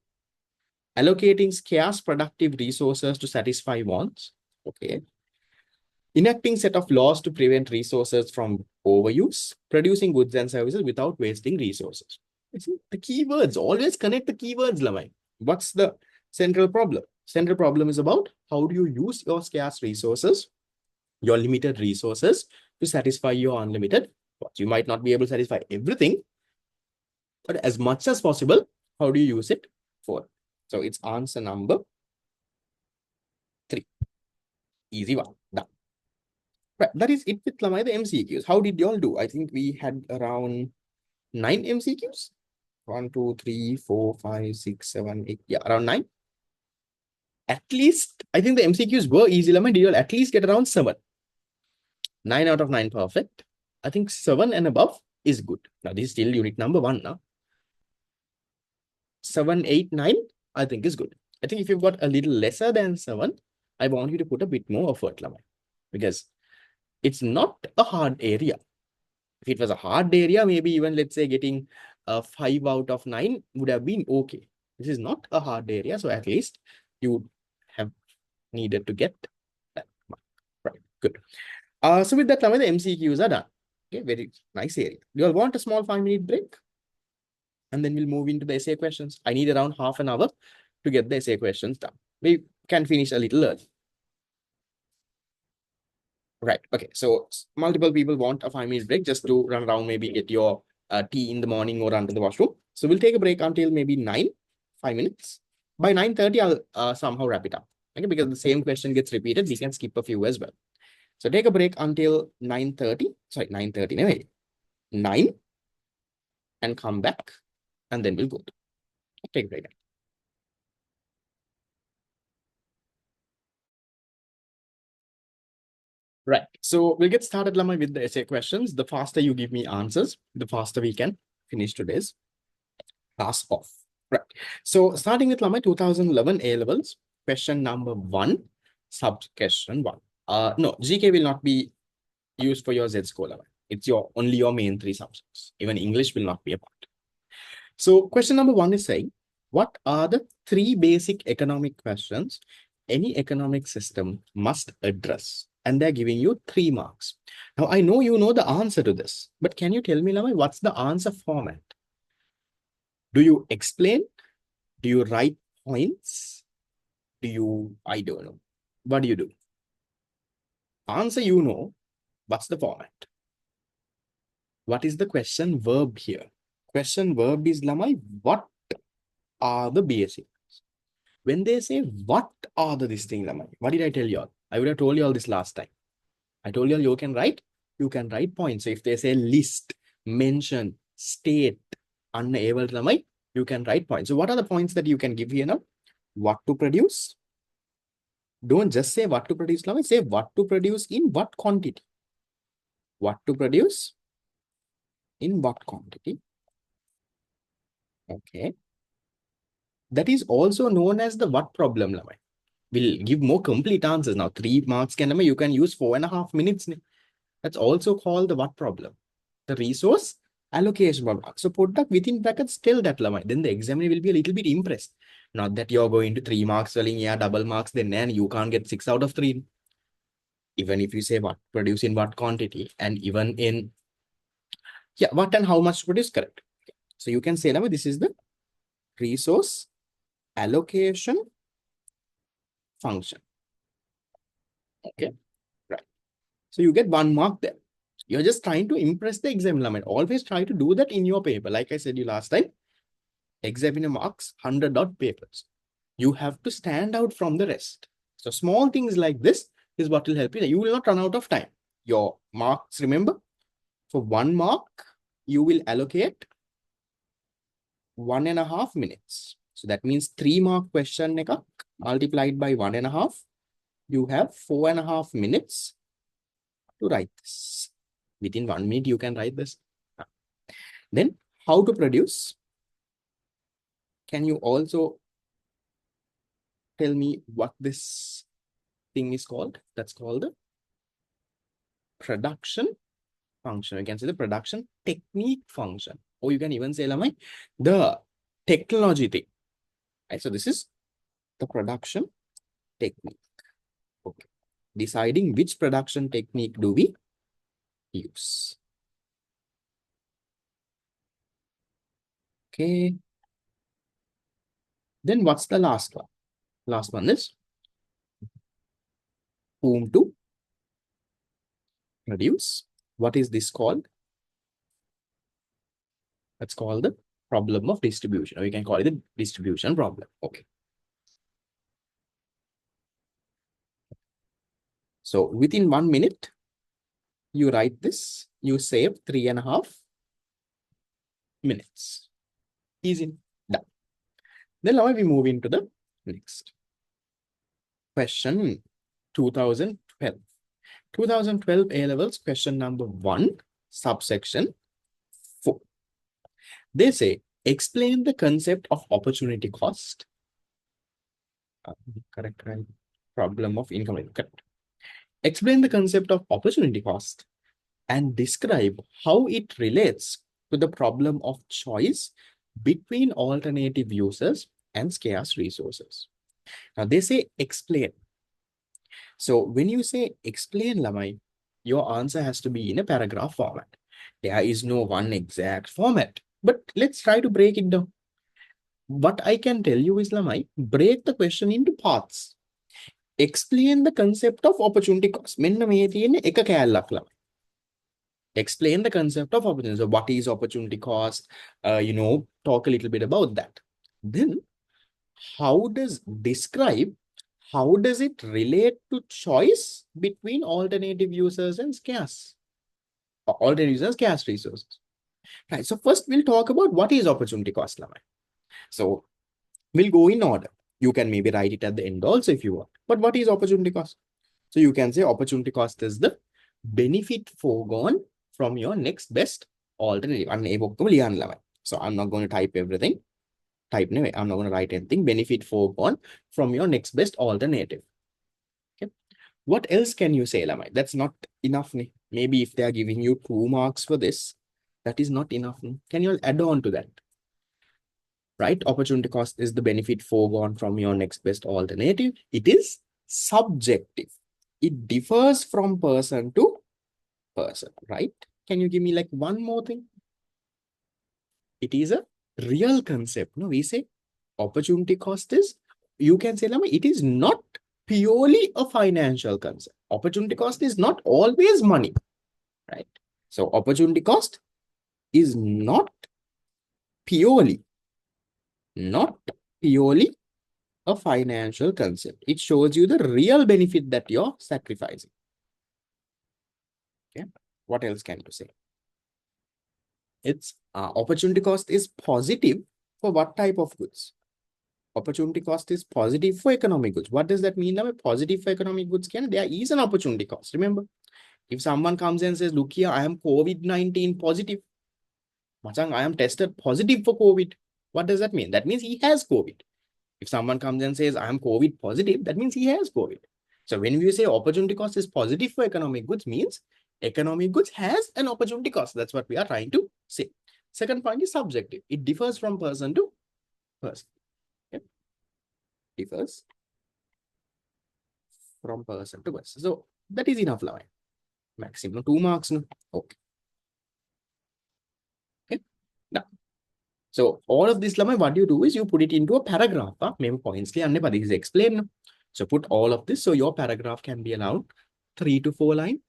allocating scarce productive resources to satisfy wants, okay, enacting set of laws to prevent resources from overuse, producing goods and services without wasting resources. The keywords, always connect the keywords, Lamai. What's the central problem? Central problem is about how do you use your scarce resources, your limited resources to satisfy your unlimited wants. You might not be able to satisfy everything, but as much as possible, how do you use it for? So it's answer number 3. Easy one. Done. Right. That is it with Lamai, the MCQs. How did you all do? I think we had around 9 MCQs. 1, 2, 3, 4, 5, 6, 7, 8. Yeah, around 9. At least, I think the MCQs were easy, Lamai. Did you all at least get around 7? 9 out of 9 perfect. I think 7 and above is good. Now, this is still unit number 1 now. 7, 8, 9, I think is good. I think if you've got a little lesser than 7, I want you to put a bit more effort, Lamai, because it's not a hard area. If it was a hard area, maybe even, let's say, getting a 5 out of 9 would have been okay. This is not a hard area, so at least you have needed to get that mark. Right, good. So with that, Lamai, the MCQs are done. Okay, very nice area. You all want a small 5-minute break? And then we'll move into the essay questions. I need around half an hour to get the essay questions done. We can finish a little early. Right. Okay. So multiple people want a 5-minute break just to run around, maybe get your tea in the morning or run to the washroom. So we'll take a break until maybe 5 minutes. By 9:30, I'll somehow wrap it up. Okay, because the same question gets repeated, we can skip a few as well. So take a break until 9:30. Sorry, 9:30. No, 9, and come back, and then we'll go. Take a break. Right. So we'll get started, Lamai, with the essay questions. The faster you give me answers, the faster we can finish today's class off. Right. So starting with Lamai, 2011 A-levels, question number 1, sub-question 1. No, GK will not be used for your Z-score, Lamai. It's only your main 3 subjects. Even English will not be a part. So question number 1 is saying, what are the 3 basic economic questions any economic system must address? And they're giving you 3 marks. Now, I know you know the answer to this, but can you tell me, Lamai, what's the answer format? Do you explain? Do you write points? I don't know. What do you do? Answer you know. What's the format? What is the question verb here? Question verb is, Lamai, what are the basics? When they say, what are this thing, Lamai? What did I tell you all? I would have told you all this last time. I told you all you can write points. So if they say list, mention, state, unable, Lamai, you can write points. So what are the points that you can give here now? What to produce, Don't just say what to produce, Lama. Say what to produce in what quantity. What to produce in what quantity. Okay. That is also known as the what problem, Lama. We'll give more complete answers now. 3 marks can, Lama, you can use 4.5 minutes. That's also called the what problem. The resource allocation problem. So put that within brackets, tell that, Lama. Then the examiner will be a little bit impressed. Not that you're going to 3 marks, selling, yeah, double marks, then and you can't get 6 out of 3. Even if you say what produce in what quantity, and even in, yeah, what and how much to produce, correct. So you can say, Lama, this is the resource allocation function. Okay, right. So you get 1 mark there. You're just trying to impress the examiner. Always try to do that in your paper. Like I said you last time, examiner marks 100 dot papers. You have to stand out from the rest. So small things like this is what will help you. You will not run out of time. Your marks, remember, for 1 mark, you will allocate 1.5 minutes. So that means 3 mark question multiplied by 1.5. You have 4.5 minutes to write this. Within 1 minute, you can write this. Then how to produce? Can you also tell me what this thing is called? That's called the production function. You can say the production technique function. Or you can even say, Lamai, the technology thing. Right? So this is the production technique. Okay. Deciding which production technique do we use. Okay. Then what's the last one? Last one is whom to produce. What is this called? That's called the problem of distribution, or you can call it the distribution problem. Okay. So within 1 minute, you write this, you save 3.5 minutes. Easy. Done. Then now we move into the next question. 2012. 2012 A-levels question number 1, subsection 4. They say, explain the concept of opportunity cost. Correct, right? Problem of income. Correct. Explain the concept of opportunity cost and describe how it relates to the problem of choice between alternative uses and scarce resources. Now they say explain. So when you say explain, Lamai, your answer has to be in a paragraph format. There is no one exact format, but let's try to break it down. What I can tell you is, Lamai, break the question into parts. Explain the concept of opportunity cost. මෙන්න මේ තියෙන එක කෑල්ලක් ළමයි. Explain the concept of opportunity. So what is opportunity cost? Talk a little bit about that. Then how does it relate to choice between alternative users and scarce? Alternative users, scarce resources. Right. So first we'll talk about what is opportunity cost, Lamai. So we'll go in order. You can maybe write it at the end also if you want. But what is opportunity cost? So you can say opportunity cost is the benefit foregone from your next best alternative. So I'm not going to type everything. I'm not going to write anything. Benefit foregone from your next best alternative. Okay. What else can you say, Lamai? That's not enough. Maybe if they are giving you 2 marks for this, that is not enough. Can you add on to that? Right? Opportunity cost is the benefit foregone from your next best alternative. It is subjective. It differs from person to person, right? Can you give me like one more thing? It is a real concept. No, we say opportunity cost is, you can say, Lama, it is not purely a financial concept. Opportunity cost is not always money, right? So opportunity cost is not purely a financial concept. It shows you the real benefit that you're sacrificing. Okay. What else can you say? It's opportunity cost is positive for what type of goods? opportunity cost is positive for economic goods. What does that mean? Now, positive for economic goods, there is an opportunity cost. Remember, if someone comes and says, look here, I am COVID-19 positive. Machang, I am tested positive for COVID. What does that mean? That means he has COVID. If someone comes and says, I am COVID positive, that means he has COVID. So when we say opportunity cost is positive for economic goods, means economic goods has an opportunity cost. That's what we are trying to say. Second point is subjective. It differs from person to person. Okay? Differs from person to person. So that is enough, Lavai. Maximum 2 marks. No? Okay. Okay. Now, so all of this, Lamai, what you do is you put it into a paragraph. Maybe points is explained. So put all of this. So your paragraph can be around 3 to 4 lines.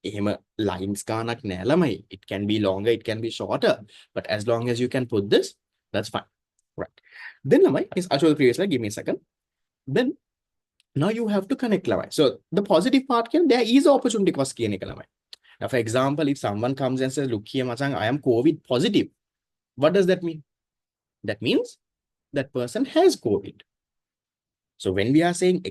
Lines ගානක් නෑ ළමයි. It can be longer, it can be shorter. But as long as you can put this, that's fine. Right. Then ළමයි, I'll show the previous slide. Give me a second. Then now you have to connect ළමයි. So the positive part there is opportunity cost කියන එක ළමයි. Now, for example, if someone comes and says, look here, Machang, I am COVID positive. What does that mean? That means that person has COVID. So when we are saying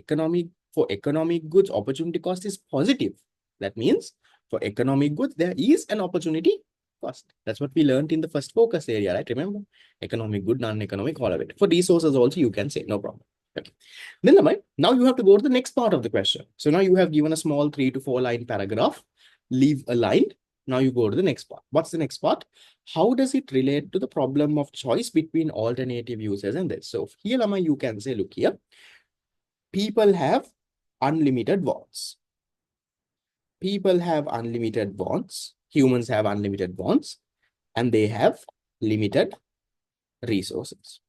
for economic goods, opportunity cost is positive. That means for economic goods, there is an opportunity cost. That's what we learned in the first focus area, right? Remember, economic good, non-economic, all of it. For resources also, you can say, no problem. Okay. Then now you have to go to the next part of the question. So now you have given a small 3 to 4 line paragraph, leave a line. Now you go to the next part. What's the next part? How does it relate to the problem of choice between alternative uses and this? So here, you can say, look here, people have unlimited wants. People have unlimited wants. Humans have unlimited wants, and they have limited resources.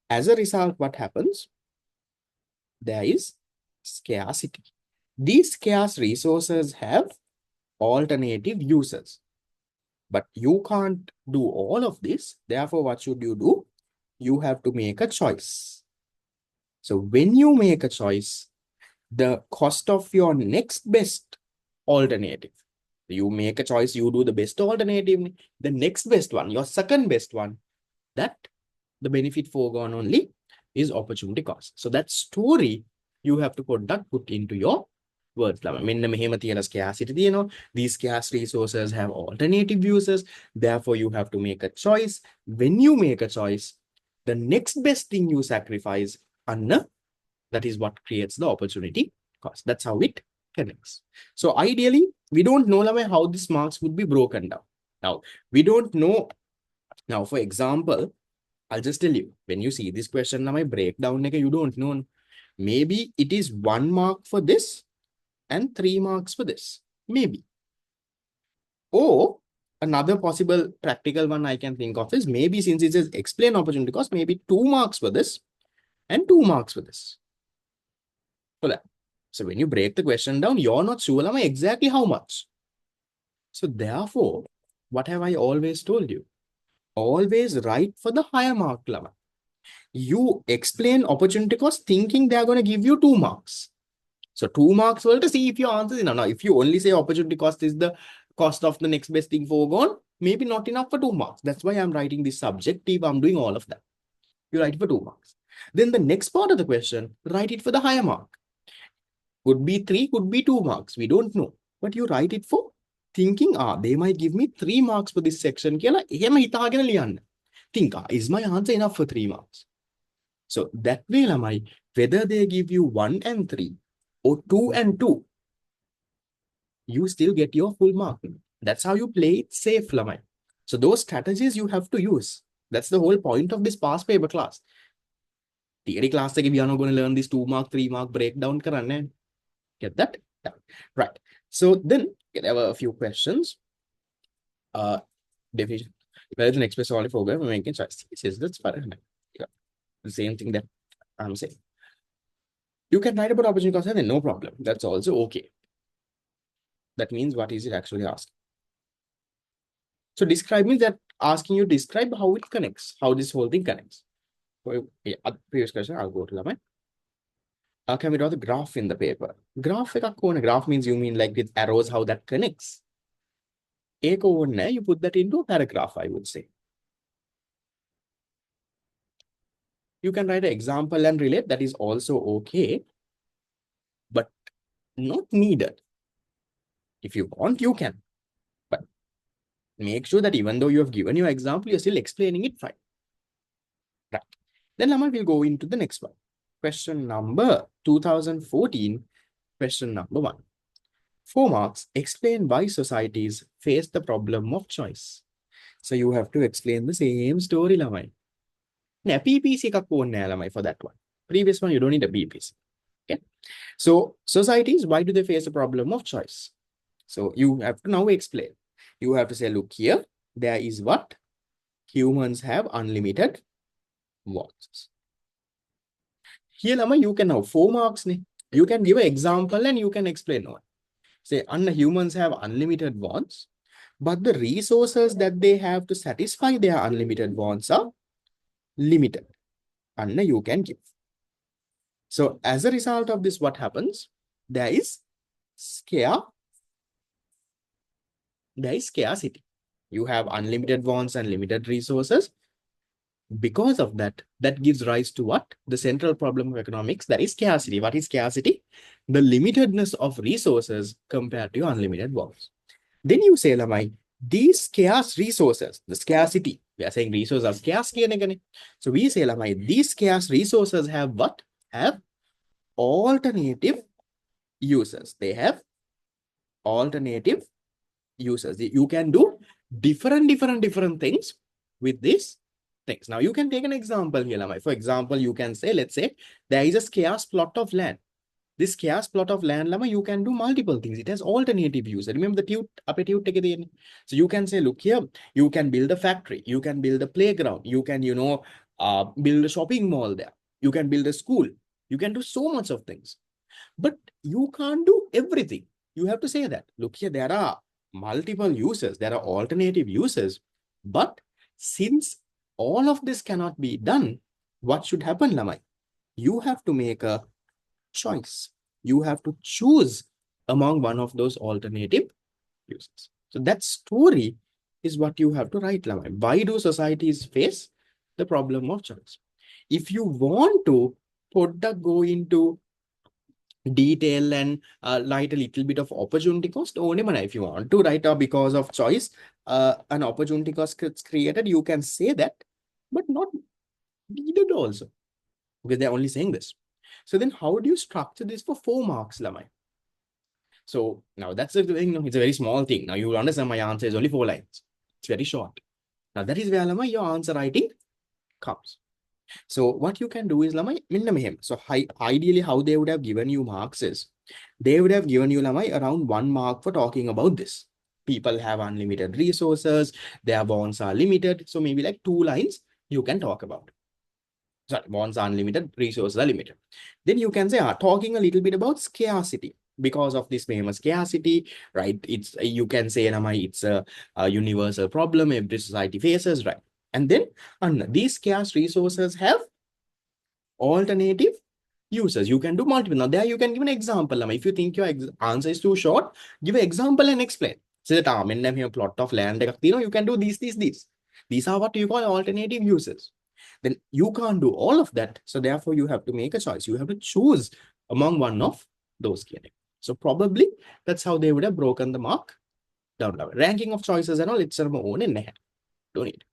As a result, what happens? There is scarcity. These scarce resources have alternative uses. But you can't do all of this. Therefore, what should you do? You have to make a choice. So when you make a choice, the cost of your next best alternative, you make a choice, you do the best alternative, the next best one, your second best one, that the benefit foregone only is opportunity cost. So that story you have to put into your words. Scarcity, these scarce resources have alternative uses. Therefore, you have to make a choice. When you make a choice, the next best thing you sacrifice, that is what creates the opportunity cost. That's how it connects. So ideally, we don't know how these marks would be broken down. Now, we don't know. Now, for example, I'll just tell you, when you see this question, my breakdown, you don't know. Maybe it is 1 mark for this and 3 marks for this. Maybe. Or another possible practical one I can think of is maybe since it says explain opportunity cost, maybe 2 marks for this and 2 marks for this. For that. So when you break the question down, you're not sure exactly how much. So therefore, what have I always told you? Always write for the higher mark level. You explain opportunity cost thinking they're going to give you 2 marks. So 2 marks will to see if your answer is enough. Now, if you only say opportunity cost is the cost of the next best thing foregone, maybe not enough for 2 marks. That's why I'm writing this subjective. I'm doing all of that. You write it for 2 marks. Then the next part of the question, write it for the higher mark. Could be 3, could be 2 marks. We don't know. But you write it for thinking, they might give me 3 marks for this section. Think, is my answer enough for 3 marks? So that way, whether they give you 1 and 3 or 2 and 2, you still get your full mark. That's how you play it safe, Lamai. So those strategies you have to use. That's the whole point of this past paper class. Theory class, we are not going to learn this 2 mark, 3 mark breakdown. Get that? Yeah. Right. So then there were a few questions. Definition. Where is the next best only program? We're making choice. That's fine. Yeah. The same thing that I'm saying. You can write about opportunity cost and then no problem. That's also okay. That means what is it actually asking? So describe means that asking you describe how it connects, how this whole thing connects. Previous question, I'll go to that. Can we draw the graph in the paper? Graph means you mean like with arrows, how that connects. You put that into a paragraph, I would say. You can write an example and relate. That is also okay, but not needed. If you want, you can. But make sure that even though you have given your example, you're still explaining it fine. Right. Then Lama will go into the next one. Question number 2014, question number 1. 4 marks, explain why societies face the problem of choice. So you have to explain the same story, Lamai. Now, PPC ka lamai for that one. Previous one, you don't need a PPC. Okay. So societies, why do they face the problem of choice? So you have to now explain. You have to say, look here, there is what? Humans have unlimited wants. Here, Lama, you can have 4 marks. You can give an example and you can explain one. Say, humans have unlimited wants, but the resources that they have to satisfy their unlimited wants are limited. And you can give. So as a result of this, what happens? There is scarcity. You have unlimited wants and limited resources. Because of that, that gives rise to what? The central problem of economics, that is scarcity. What is scarcity? The limitedness of resources compared to unlimited wants. Then you say, Lamai, these scarce resources, the scarcity, we are saying resources are scarce. So we say, Lamai, these scarce resources have what? Have alternative uses. They have alternative uses. You can do different things with these things. Now you can take an example here, Lamai. For example, you can say, let's say there is a scarce plot of land. This scarce plot of land, Lama, you can do multiple things. It has alternative use. Remember the tute? So you can say, look here, you can build a factory, you can build a playground, you can, build a shopping mall there, you can build a school, you can do so much of things. But you can't do everything. You have to say that, look here, there are multiple uses, there are alternative uses. But since all of this cannot be done, what should happen, Lamai? You have to make a choice. You have to choose among one of those alternative uses. So that story is what you have to write, Lamai. Why do societies face the problem of choice? If you want to go into detail and write a little bit of opportunity cost, only if you want to write because of choice, an opportunity cost gets created, you can say that, but not needed also, because they're only saying this. So then how do you structure this for 4 marks, Lamai? So now that's the thing, it's a very small thing. Now you will understand my answer is only 4 lines. It's very short. Now that is where, Lamai, your answer writing comes. So what you can do is, Lamai, so ideally how they would have given you marks is, they would have given you, Lamai, around 1 mark for talking about this. People have unlimited resources, their wants are limited. So maybe like 2 lines you can talk about. Sorry, wants are unlimited, resources are limited. Then you can say, talking a little bit about scarcity. Because of this famous scarcity, right? It's, you can say, it's a universal problem every society faces, right? And then these scarce resources have alternative uses. You can do multiple. Now there you can give an example. If you think your answer is too short, give an example and explain. Say that, here plot of land, you can do these. These are what you call alternative uses. Then you can't do all of that. So therefore, you have to make a choice. You have to choose among one of those candidates. So probably that's how they would have broken the mark down. Ranking of choices and all, it's their own in there. Don't need.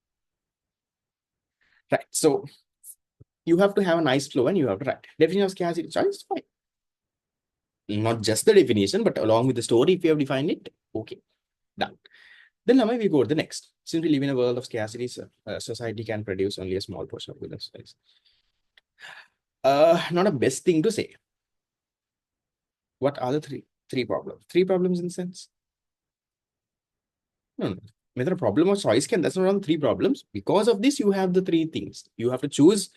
Right. So you have to have a nice flow and you have to write. Definition of scarcity choice, fine. Not just the definition, but along with the story, if you have defined it, okay. Done. Then Lamai, we go to the next. Since we live in a world of scarcity, society can produce only a small portion of goods. Not a best thing to say. What are the three problems? 3 problems in sense? No. Whether a problem of choice that's not on 3 problems. Because of this, you have the 3 things. You have to choose.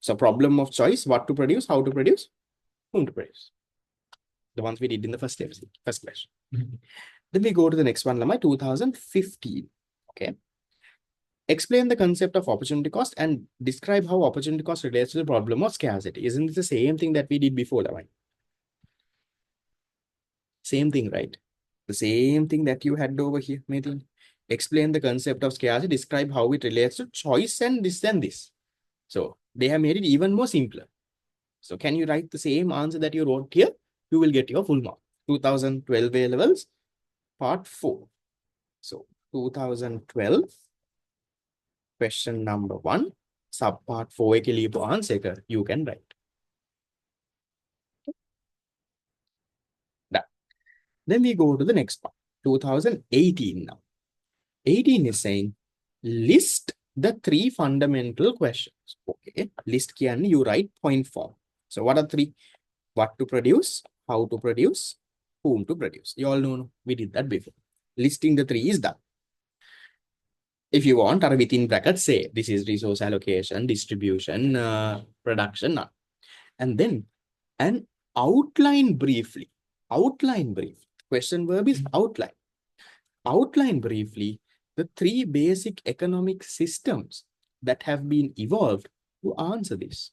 So problem of choice, what to produce, how to produce, whom to produce. The ones we did in the first question. Then we go to the next one, Lamai, 2015. Okay. Explain the concept of opportunity cost and describe how opportunity cost relates to the problem of scarcity. Isn't it the same thing that we did before, Lamai? Same thing, right? The same thing that you had over here, maybe. Explain the concept of scarcity, describe how it relates to choice and this and this. So They have made it even more simpler. So can you write the same answer that you wrote here? You will get your full mark. 2012 A levels, part 4. So 2012, question number 1, subpart 4 के लिए answer you can write. Done. Then we go to the next part. 2018 now. 18 is saying list the 3 fundamental questions. Okay, list kiyanne you write point form. So what are 3? What to produce, how to produce, whom to produce. You all know we did that before. Listing the 3 is done. If you want, or within brackets, say this is resource allocation, distribution, production, none. And then an outline briefly. Outline brief. Question verb is outline. Outline briefly the 3 basic economic systems that have been evolved to answer this.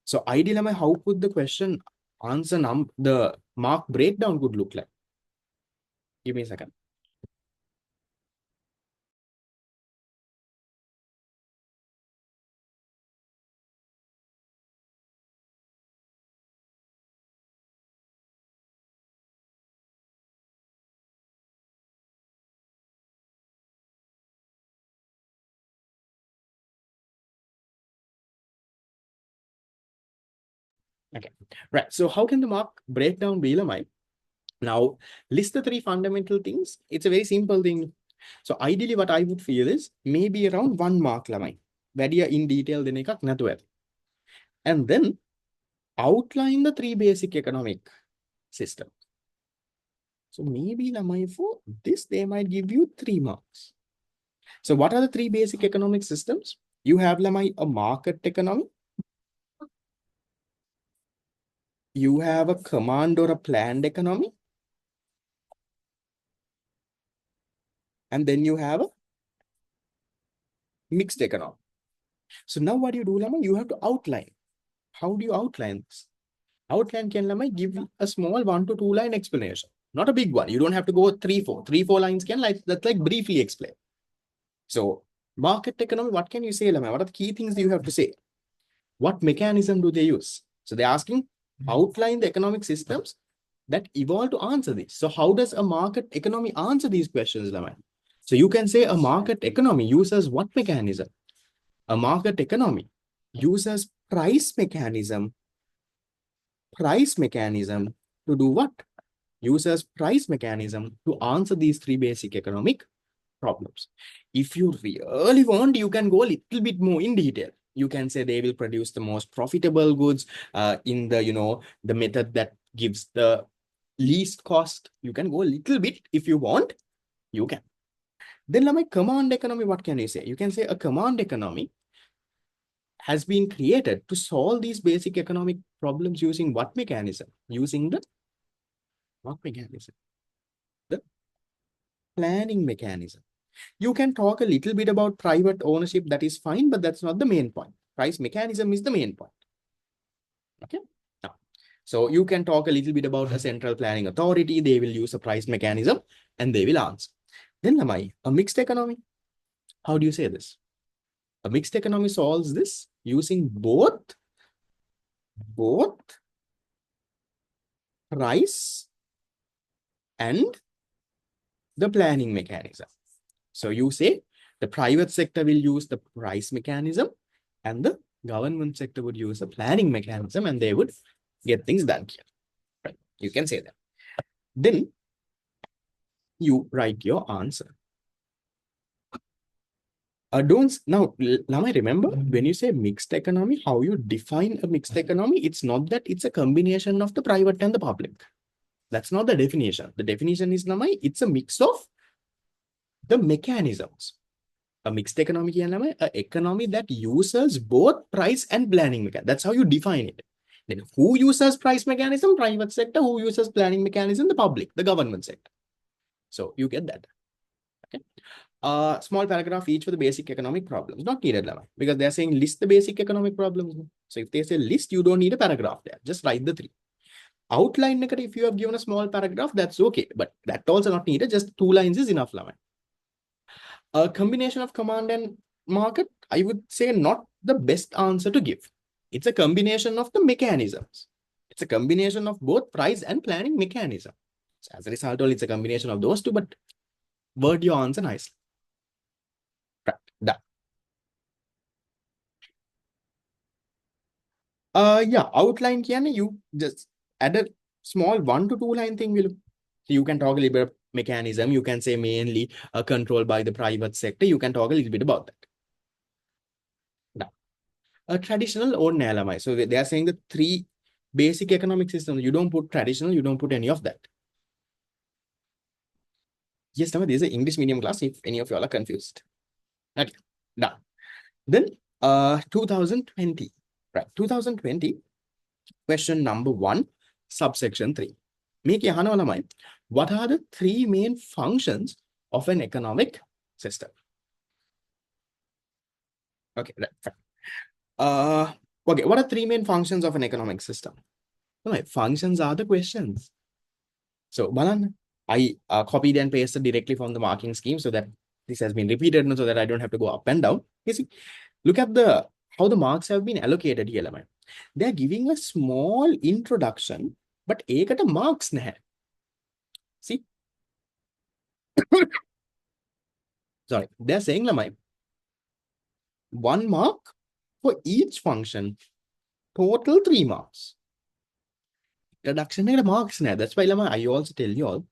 So ideally, how could the question answer the mark breakdown could look like? Give me a second. Okay, right. So how can the mark breakdown be, Lamai? Now, list the 3 fundamental things. It's a very simple thing. So ideally, what I would feel is maybe around 1 mark, Lamai. Very in detail, then and then outline the 3 basic economic systems. So maybe, Lamai, for this, they might give you 3 marks. So what are the 3 basic economic systems? You have, Lamai, a market economy. You have a command or a planned economy. And then you have a mixed economy. So now what you do, Lama, you have to outline. How do you outline this? Outline can, Lama, give a small 1 to 2 line explanation. Not a big one. You don't have to go 3, 4. 3, 4 lines can that's like briefly explain. So market economy, what can you say, Lama? What are the key things you have to say? What mechanism do they use? So they're asking, outline the economic systems that evolve to answer this. So how does a market economy answer these questions, Lama? So you can say a market economy uses what mechanism? A market economy uses price mechanism to do what? Uses price mechanism to answer these 3 basic economic problems. If you really want, you can go a little bit more in detail. You can say they will produce the most profitable goods in the, the method that gives the least cost. You can go a little bit if you want, you can. Then like command economy, what can you say? You can say a command economy has been created to solve these basic economic problems using what mechanism? Using the what mechanism? The planning mechanism. You can talk a little bit about private ownership, that is fine, but that's not the main point. Price mechanism is the main point. Okay. Now, so you can talk a little bit about a central planning authority. They will use a price mechanism and they will answer. Then Lamai, a mixed economy. How do you say this? A mixed economy solves this using both price and the planning mechanism. So you say the private sector will use the price mechanism and the government sector would use a planning mechanism and they would get things done here. Right? You can say that. Then you write your answer. Now, Lama, remember when you say mixed economy, how you define a mixed economy? It's not that it's a combination of the private and the public. That's not the definition. The definition is, Lama, it's a mix of the mechanisms. A mixed economy is an economy that uses both price and planning mechanism. That's how you define it. Then who uses price mechanism? Private sector. Who uses planning mechanism? The public, the government sector. So you get that. Okay. Small paragraph each for the basic economic problems. Not needed, because they're saying list the basic economic problems. So if they say list, you don't need a paragraph there. Just write the 3. Outline, if you have given a small paragraph, that's okay. But that also not needed. Just 2 lines is enough, A combination of command and market, I would say not the best answer to give. It's a combination of the mechanisms. It's a combination of both price and planning mechanism. So as a result, it's a combination of those two, but word your answer nicely. Right, done. Yeah, outline can you just add a small 1 to 2 line thing will. So you can talk a little bit of mechanism. You can say mainly controlled by the private sector. You can talk a little bit about that. Now, a traditional or NLMI. So they are saying the three basic economic systems. You don't put traditional, you don't put any of that. Yes, now this is an English medium class if any of y'all are confused. Okay, now then 2020, right? 2020, question number 1, subsection 3. Make what are the 3 main functions of an economic system? Okay, right. Okay, what are 3 main functions of an economic system? Right, functions are the questions. So, Balan, I copied and pasted directly from the marking scheme so that this has been repeated so that I don't have to go up and down. You see, look at how the marks have been allocated here. They're giving a small introduction, but ඒකට marks නැහැ. See? Sorry, they're saying 1 mark for each function, total 3 marks. Introduction එකට marks නැහැ. That's why I also tell you all,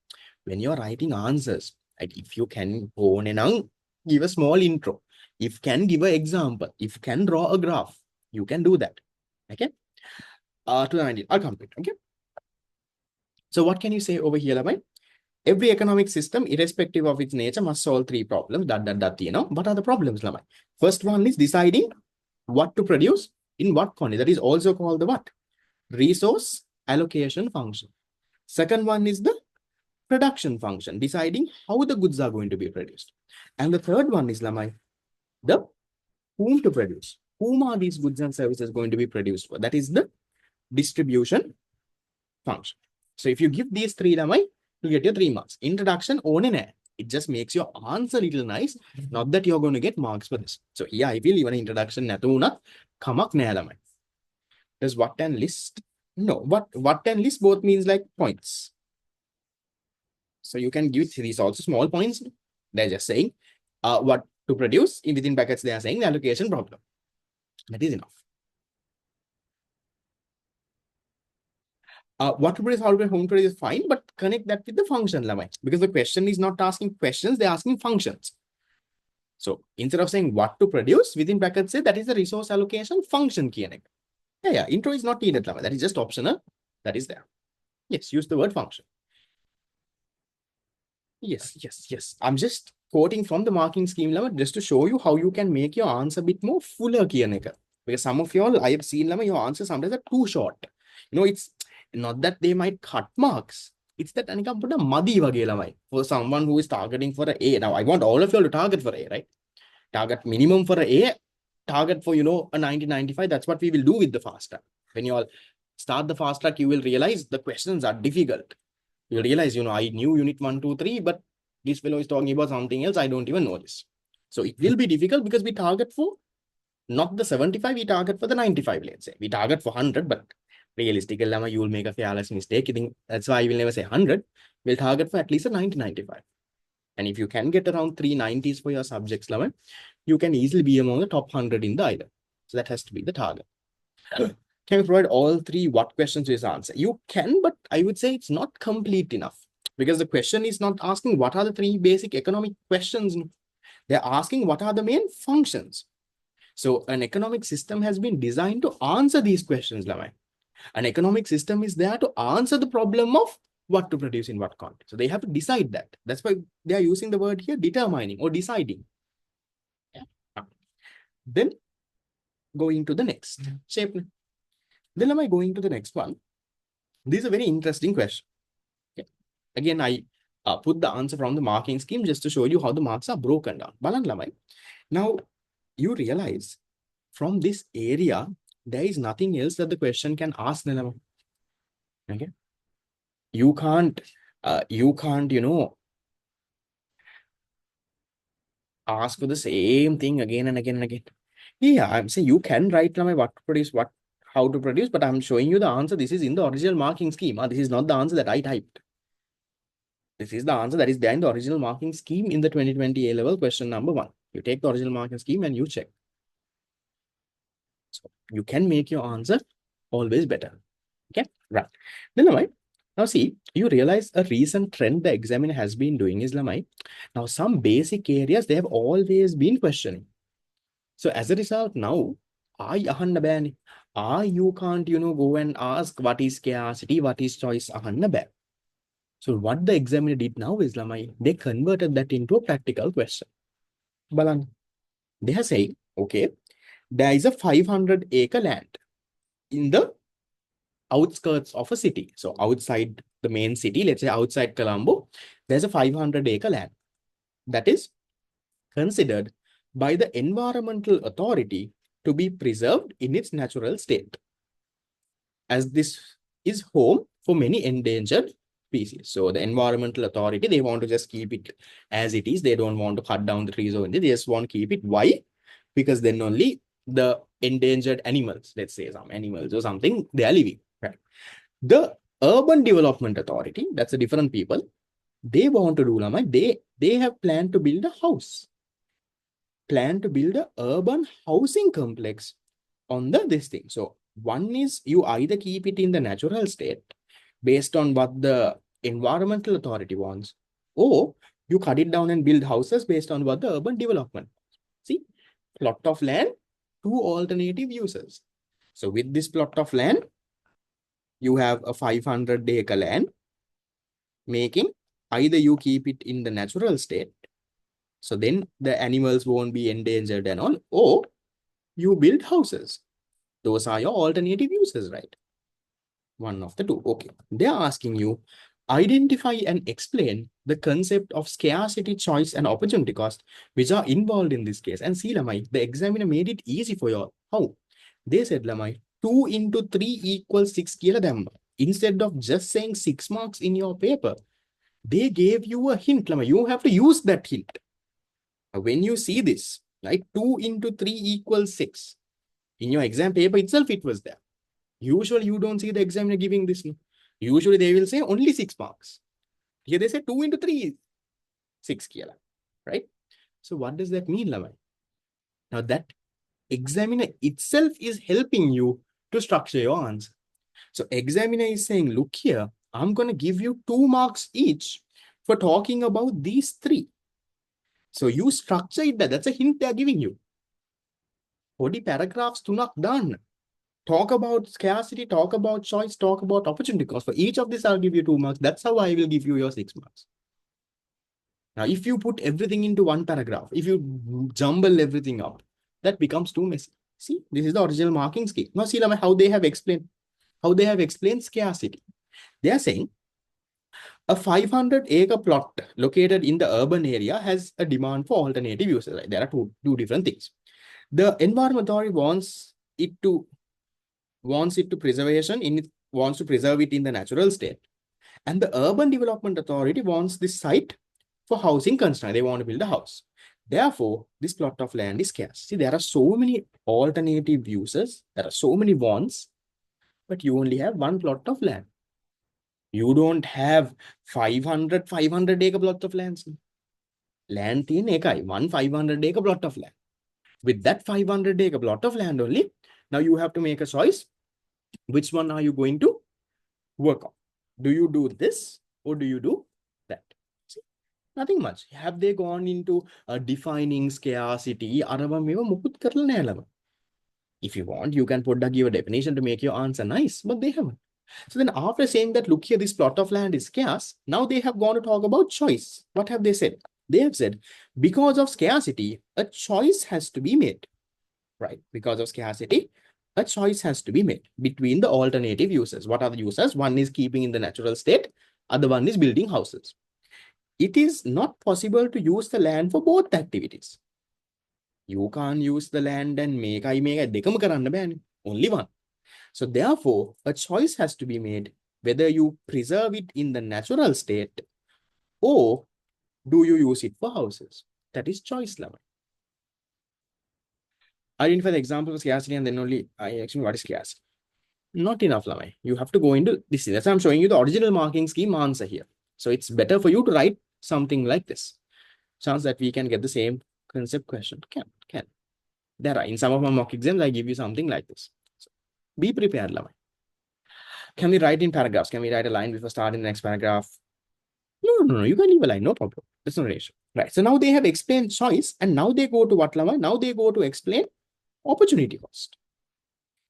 when you're writing answers, like if you can give a small intro, if can give an example, if can draw a graph, you can do that. Okay. 2019, I'll complete. Okay. So what can you say over here, Every economic system, irrespective of its nature, must solve 3 problems. What are the problems, First one is deciding what to produce in what quantity. That is also called the what? Resource allocation function. Second one is the production function, deciding how the goods are going to be produced. And the third one is the whom to produce. Whom are these goods and services going to be produced for? That is the distribution function. So if you give these 3 you get your 3 marks. Introduction it just makes your answer a little nice. Not that you're going to get marks for this. So here I feel even introduction kamak nae. Does what and list? No, what and list both means like points. So you can give these also small points. They're just saying what to produce. Within brackets, they are saying the allocation problem. That is enough. What to produce, how to produce, whom to produce is fine, but connect that with the function, because the question is not asking questions, they're asking functions. So instead of saying what to produce, within brackets, say that is the resource allocation function. Yeah, intro is not needed. That is just optional. That is there. Yes, use the word function. Yes. I'm just quoting from the marking scheme just to show you how you can make your answer a bit more fuller. Because some of y'all, I have seen your answers sometimes are too short. It's not that they might cut marks. It's that anikam put a muddy for someone who is targeting for an A. Now, I want all of you to target for A, right? Target minimum for an A, target for, a 90-95. That's what we will do with the fast track. When you all start the fast track, you will realize the questions are difficult. You'll realize, I knew unit 1, 2, 3, but this fellow is talking about something else. I don't even know this. So it will be difficult because we target for not the 75, we target for the 95, let's say. We target for 100, but realistically, you will make a careless mistake. That's why I will never say 100. We'll target for at least a 90-95. And if you can get around 390s for your subjects, you can easily be among the top 100 in the island. So that has to be the target. Can you provide all 3 what questions to his answer? You can, but I would say it's not complete enough because the question is not asking what are the 3 basic economic questions. They're asking what are the main functions. So an economic system has been designed to answer these questions. An economic system is there to answer the problem of what to produce in what quantity. So they have to decide that. That's why they are using the word here, determining or deciding. Yeah. Then going to the next shape. Then am I going to the next one? This is a very interesting question. Okay. Again, I put the answer from the marking scheme just to show you how the marks are broken down. Now, you realize from this area, there is nothing else that the question can ask. Okay. You can't, ask for the same thing again and again and again. Yeah, I'm saying you can write lamai what to produce, what how to produce, but I'm showing you the answer. This is in the original marking scheme. This is not the answer that I typed. This is the answer that is there in the original marking scheme in the 2020 A-level question number 1. You take the original marking scheme and you check. So you can make your answer always better. Okay, right. Then Lamai, now see, you realize a recent trend the examiner has been doing is Lamai. Now some basic areas they have always been questioning. So as a result, now I ahanna bani. You can't, go and ask what is scarcity, what is choice ahanna ban. So what the examiner did now is Lamai, they converted that into a practical question. Balan. They are saying, okay, there is a 500-acre land in the outskirts of a city. So outside the main city, let's say outside Colombo, there's a 500-acre land that is considered by the environmental authority to be preserved in its natural state, as this is home for many endangered species. So the environmental authority, they want to just keep it as it is. They don't want to cut down the trees or anything. They just want to keep it. Why? Because then only the endangered animals, let's say some animals or something, they are living. Right? The urban development authority, that's a different people. They want to do, they have planned to build a house, plan to build a urban housing complex on this thing. So one is you either keep it in the natural state based on what the environmental authority wants, or you cut it down and build houses based on what the urban development. See, plot of land, two alternative uses. So with this plot of land, you have a 500-acre land, making either you keep it in the natural state, so then the animals won't be endangered and all, or you build houses. Those are your alternative uses, right? One of the two. Okay. They're asking you, identify and explain the concept of scarcity, choice, and opportunity cost, which are involved in this case. And see, Lamai, the examiner made it easy for you. How? They said, Lamai, 2 into 3 equals 6 kg. Instead of just saying 6 marks in your paper, they gave you a hint, Lamai. You have to use that hint. When you see this, like 2 into 3 equals 6, in your exam paper itself, it was there. Usually, you don't see the examiner giving this. Usually, they will say only 6 marks. Here, they say 2 into 3 is 6 kg, right? So, what does that mean, Lamai? Now, that examiner itself is helping you to structure your answer. So, examiner is saying, look here, I'm going to give you 2 marks each for talking about these 3. So, you structure it that. That's a hint they're giving you. Body paragraphs තුනක් දාන්න. Talk about scarcity, talk about choice, talk about opportunity cost. For each of this, I'll give you 2 marks. That's how I will give you your 6 marks. Now, if you put everything into one paragraph, if you jumble everything up, that becomes too messy. See, this is the original marking scheme. Now, see how they have explained scarcity. They are saying a 500-acre plot located in the urban area has a demand for alternative uses. Right? There are two different things. The environment authority wants it to preserve it in the natural state, and the urban development authority wants this site for housing construction. They want to build a house. Therefore, this plot of land is scarce. See, there are so many alternative uses, there are so many wants, but you only have one plot of land. You don't have 500-acre plot of land. Land in ekai, one 500-acre plot of land. With that 500-acre plot of land only, now you have to make a choice. Which one are you going to work on? Do you do this or do you do that? See, nothing much. Have they gone into defining scarcity? If you want, you can give a definition to make your answer nice, but they haven't. So then after saying that, look here, this plot of land is scarce, now they have gone to talk about choice. What have they said? They have said, because of scarcity, a choice has to be made, right? Because of scarcity, a choice has to be made between the alternative uses. What are the uses? One is keeping in the natural state, other one is building houses. It is not possible to use the land for both activities. You can't use the land and make dekam karanna bane. Only one. So therefore, a choice has to be made whether you preserve it in the natural state or do you use it for houses. That is choice level. Identify the example of scarcity and then only I actually what is scarcity. Not enough, Lamai. You have to go into this. That's why I'm showing you the original marking scheme answer here. So it's better for you to write something like this. Chance that we can get the same concept question. Can. There are in some of my mock exams, I give you something like this. So be prepared, Lamai. Can we write in paragraphs? Can we write a line before starting the next paragraph? No. You can leave a line, no problem. That's not an issue. Right. So now they have explained choice, and now they go to what, Lamai? Now they go to explain opportunity cost.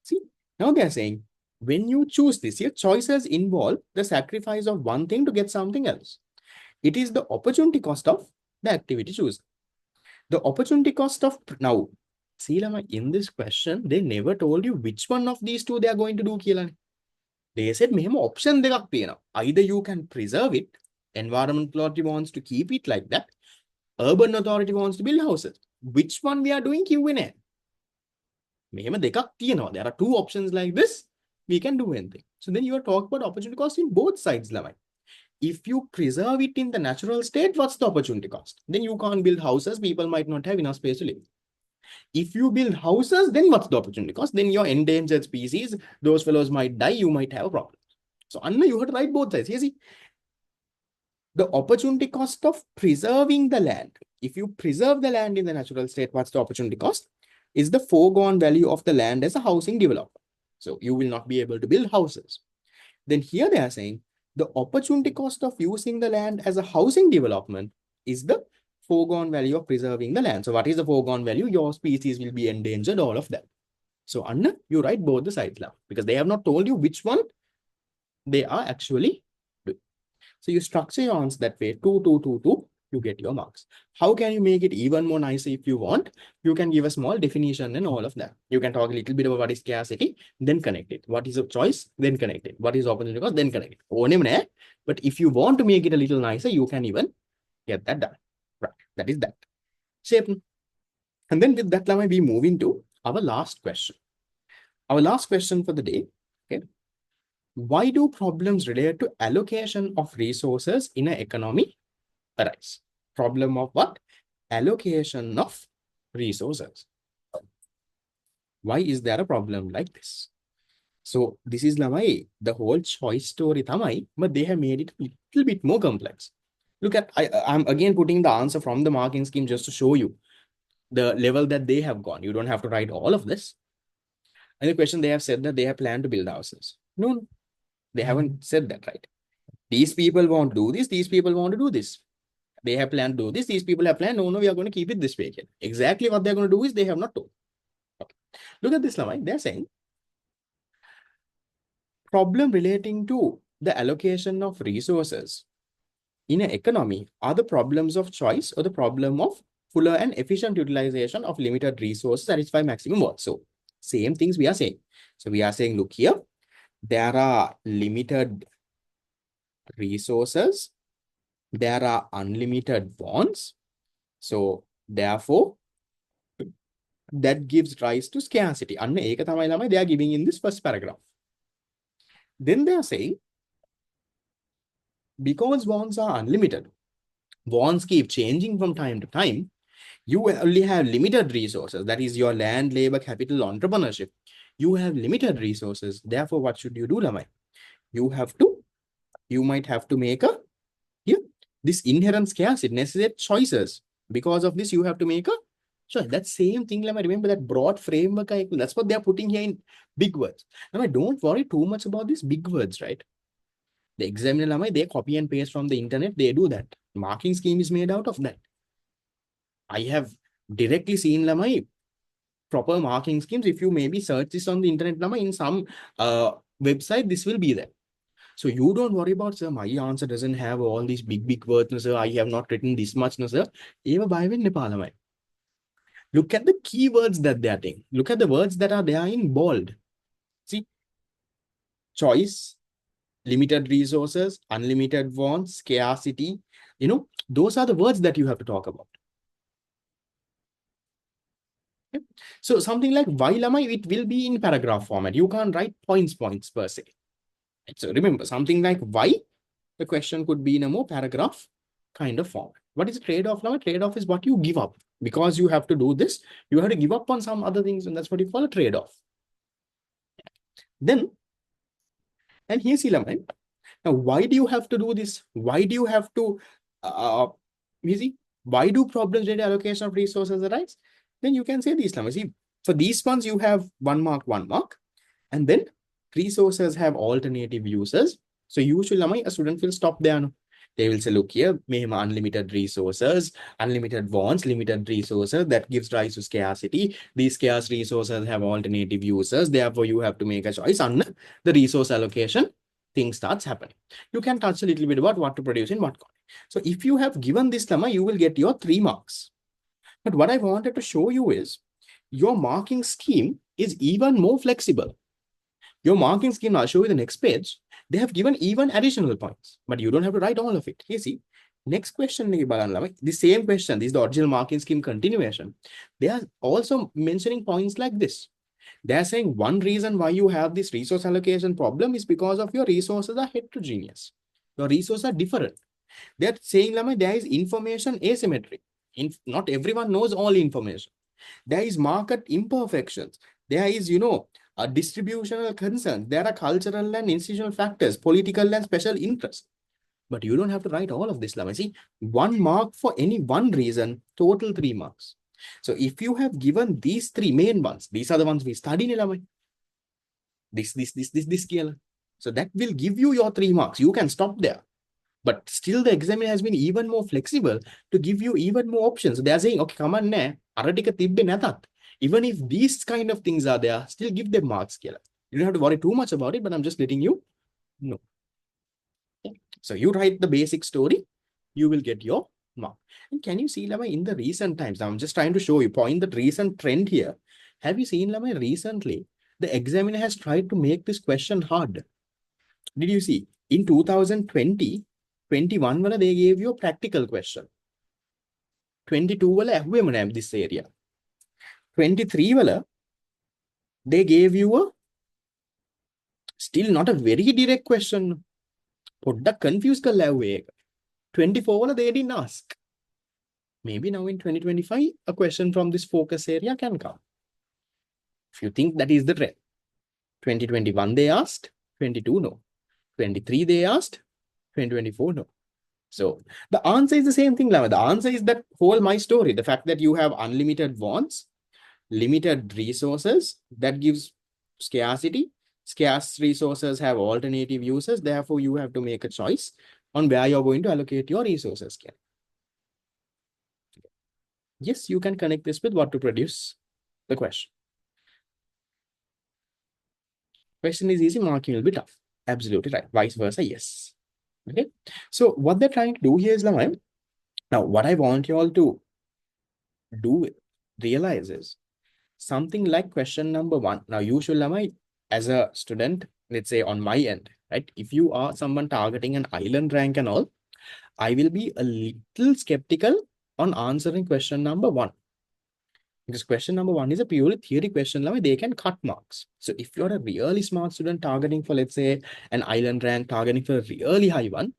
See, now they are saying when you choose this, your choices involve the sacrifice of one thing to get something else. It is the opportunity cost of the activity choose. The opportunity cost of now, see, Lama, in this question, they never told you which one of these two they are going to do. They said, "Mehmo option dekak tiyena. Either you can preserve it, environment authority wants to keep it like that, urban authority wants to build houses. Which one we are doing? Q&A. There are two options like this. We can do anything. So then you are talking about opportunity cost in both sides, Lamai. If you preserve it in the natural state, what's the opportunity cost? Then you can't build houses. People might not have enough space to live. If you build houses, then what's the opportunity cost? Then your endangered species, those fellows might die. You might have a problem. So Anna, you have to write both sides. You see, the opportunity cost of preserving the land. If you preserve the land in the natural state, what's the opportunity cost? Is the foregone value of the land as a housing developer. So you will not be able to build houses. Then here they are saying the opportunity cost of using the land as a housing development is the foregone value of preserving the land. So what is the foregone value? Your species will be endangered, all of that. So Anna, you write both the sides now because they have not told you which one they are actually doing. So you structure your answer that way, 2, 2, 2, 2, you get your marks. How can you make it even more nicer if you want? You can give a small definition and all of that. You can talk a little bit about what is scarcity, then connect it. What is a choice, then connect it. What is opportunity cost, then connect it. But if you want to make it a little nicer, you can even get that done. Right, that is that. Shape. And then with that, Lama, we move into our last question. Our last question for the day. Okay. Why do problems related to allocation of resources in an economy arise? Problem of what? Allocation of resources. Why is there a problem like this? So this is Lamai, the whole choice story Thamai, but they have made it a little bit more complex. Look at, I'm again putting the answer from the marking scheme just to show you the level that they have gone. You don't have to write all of this. And the question, they have said that they have planned to build houses. No, they haven't said that, right? These people won't do this. These people want to do this. They have planned to do this. These people have planned, no, we are going to keep it this way again. Exactly what they're going to do is they have not told. Okay. Look at this, Lamai. They're saying problem relating to the allocation of resources in an economy are the problems of choice or the problem of fuller and efficient utilization of limited resources satisfy maximum worth. So same things we are saying. So we are saying, look here, there are limited resources, there are unlimited wants. So therefore, that gives rise to scarcity. They are giving in this first paragraph. Then they are saying, because wants are unlimited, wants keep changing from time to time, you only have limited resources. That is your land, labor, capital, entrepreneurship. You have limited resources. Therefore, what should you do, Lamai? You might have to make this inherent scarcity, necessary choices. Because of this, you have to make a choice. That same thing, Lamai, remember that broad framework. That's what they're putting here in big words. Lamai, don't worry too much about these big words, right? The examiner, Lamai, they copy and paste from the internet. They do that. Marking scheme is made out of that. I have directly seen, Lamai, proper marking schemes. If you maybe search this on the internet, Lamai, in some website, this will be there. So you don't worry about, sir, my answer doesn't have all these big words, no, sir. I have not written this much, no, sir. Look at the keywords that they are taking. Look at the words that are there in bold. See, choice, limited resources, unlimited wants, scarcity. Those are the words that you have to talk about. Okay. So something like why, Lamai, it will be in paragraph format. You can't write points per se. So remember, something like why, the question could be in a more paragraph kind of format. What is the trade-off, Lamai? Trade-off is what you give up. Because you have to do this, you have to give up on some other things, and that's what you call a trade-off. Then, and here's the element. Now, why do you have to do this? Why do you have to, you see, why do problems related allocation of resources arise? Then you can say these numbers. See, for these ones, you have 1 mark, and then resources have alternative uses. So usually, a student will stop there. No? They will say, look here, may have unlimited resources, unlimited wants, limited resources. That gives rise to scarcity. These scarce resources have alternative uses. Therefore, you have to make a choice on the resource allocation. Thing starts happening. You can touch a little bit about what to produce in what quantity. So if you have given this lemma, you will get your 3 marks. But what I wanted to show you is your marking scheme is even more flexible. Your marking scheme, I'll show you the next page. They have given even additional points, but you don't have to write all of it. You see, next question, the same question, this is the original marking scheme continuation. They are also mentioning points like this. They're saying one reason why you have this resource allocation problem is because of your resources are heterogeneous. Your resources are different. They're saying there is information asymmetry. Not everyone knows all information. There is market imperfections. There is, a distributional concern. There are cultural and institutional factors, political and special interests. But you don't have to write all of this. See, 1 mark for any one reason, total 3 marks. So if you have given these 3 main ones, these are the ones we study in this, scale. So that will give you your 3 marks. You can stop there. But still the examiner has been even more flexible to give you even more options. They are saying, okay, come on, even if these kind of things are there, still give them marks. You don't have to worry too much about it, but I'm just letting you know. So you write the basic story, you will get your mark. And can you see, in the recent times, I'm just trying to show you, point the recent trend here. Have you seen, recently, the examiner has tried to make this question hard. Did you see? In 2020, 21, they gave you a practical question. 22, this area. 23, they gave you a still not a very direct question. Confused 24, they didn't ask. Maybe now in 2025, a question from this focus area can come. If you think that is the trend. 2021, they asked. 22, no. 23, they asked. 2024, no. So the answer is the same thing. The answer is that whole my story. The fact that you have unlimited wants, limited resources, that gives scarcity. Scarce resources have alternative uses. Therefore, you have to make a choice on where you're going to allocate your resources. Yes, you can connect this with what to produce the question. Question is easy, marking will be tough. Absolutely right. Vice versa, yes. Okay. So what they're trying to do here is, now what I want you all to realize is something like question number 1. Now, usually, as a student, let's say on my end, right? If you are someone targeting an island rank and all, I will be a little skeptical on answering question number 1. Because question number 1 is a purely theory question, they can cut marks. So if you're a really smart student targeting for, let's say, an island rank, targeting for a really high one,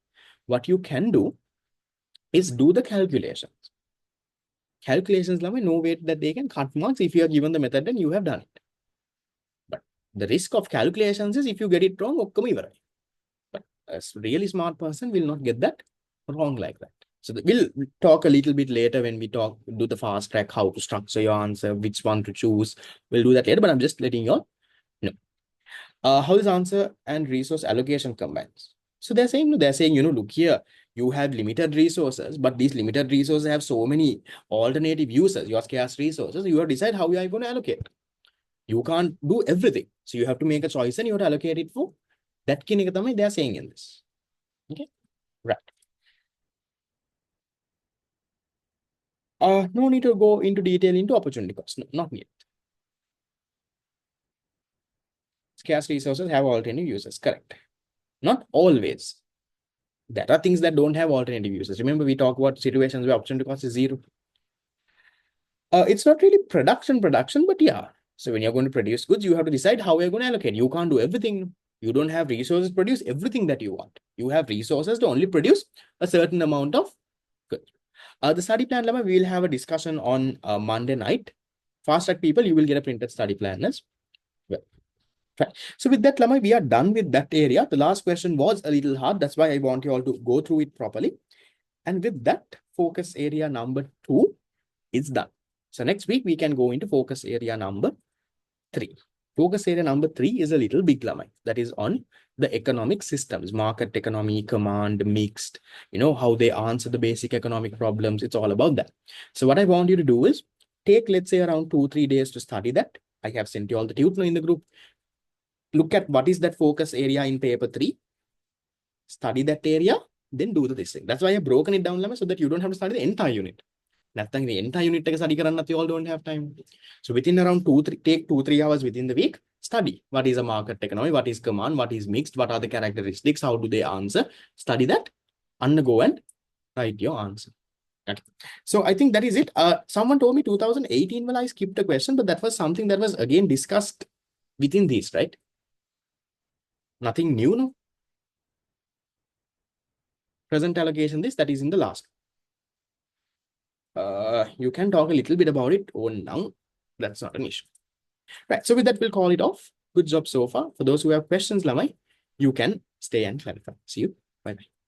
what you can do is do the calculations. Calculations, no way that they can cut marks if you are given the method and you have done it. But the risk of calculations is if you get it wrong, but a really smart person will not get that wrong like that. So we'll talk a little bit later when we do the fast track, how to structure your answer, which one to choose. We'll do that later, but I'm just letting you all know. How this answer and resource allocation combines. So they're saying, look here, you have limited resources, but these limited resources have so many alternative uses, your scarce resources. You have to decide how you are going to allocate. You can't do everything. So you have to make a choice and you have to allocate it for that. They are saying in this. Okay, right. No need to go into detail into opportunity cost. No, not yet. Scarce resources have alternative uses. Correct. Not always. There are things that don't have alternative uses. Remember, we talk about situations where opportunity cost is 0. It's not really production, but yeah. So when you're going to produce goods, you have to decide how you're going to allocate. You can't do everything. You don't have resources to produce everything that you want. You have resources to only produce a certain amount of goods. The study plan, Lama, we will have a discussion on Monday night. Fast track people, you will get a printed study plan as well. Right. So with that, Lama, we are done with that area. The last question was a little hard. That's why I want you all to go through it properly. And with that, focus area number 2 is done. So next week, we can go into focus area number 3. Focus area number 3 is a little big, Lama. That is on the economic systems, market economy, command, mixed, how they answer the basic economic problems. It's all about that. So what I want you to do is take, let's say, around 2-3 days to study that. I have sent you all the tutorial in the group. Look at what is that focus area in paper 3. Study that area, then do this thing. That's why I've broken it down, Lama, so that you don't have to study the entire unit. Nothing the entire unit study karanna, you all don't have time. So within around 2-3 hours within the week, study what is a market economy, what is command, what is mixed, what are the characteristics, how do they answer. Study that, undergo and write your answer. Okay. So I think that is it. Someone told me 2018, well, I skipped a question, but that was something that was again discussed within these, right? Nothing new, no? Present allocation, that is in the last. You can talk a little bit about it or now. That's not an issue. Right. So with that, we'll call it off. Good job so far. For those who have questions, Lamai, you can stay and clarify. See you. Bye-bye.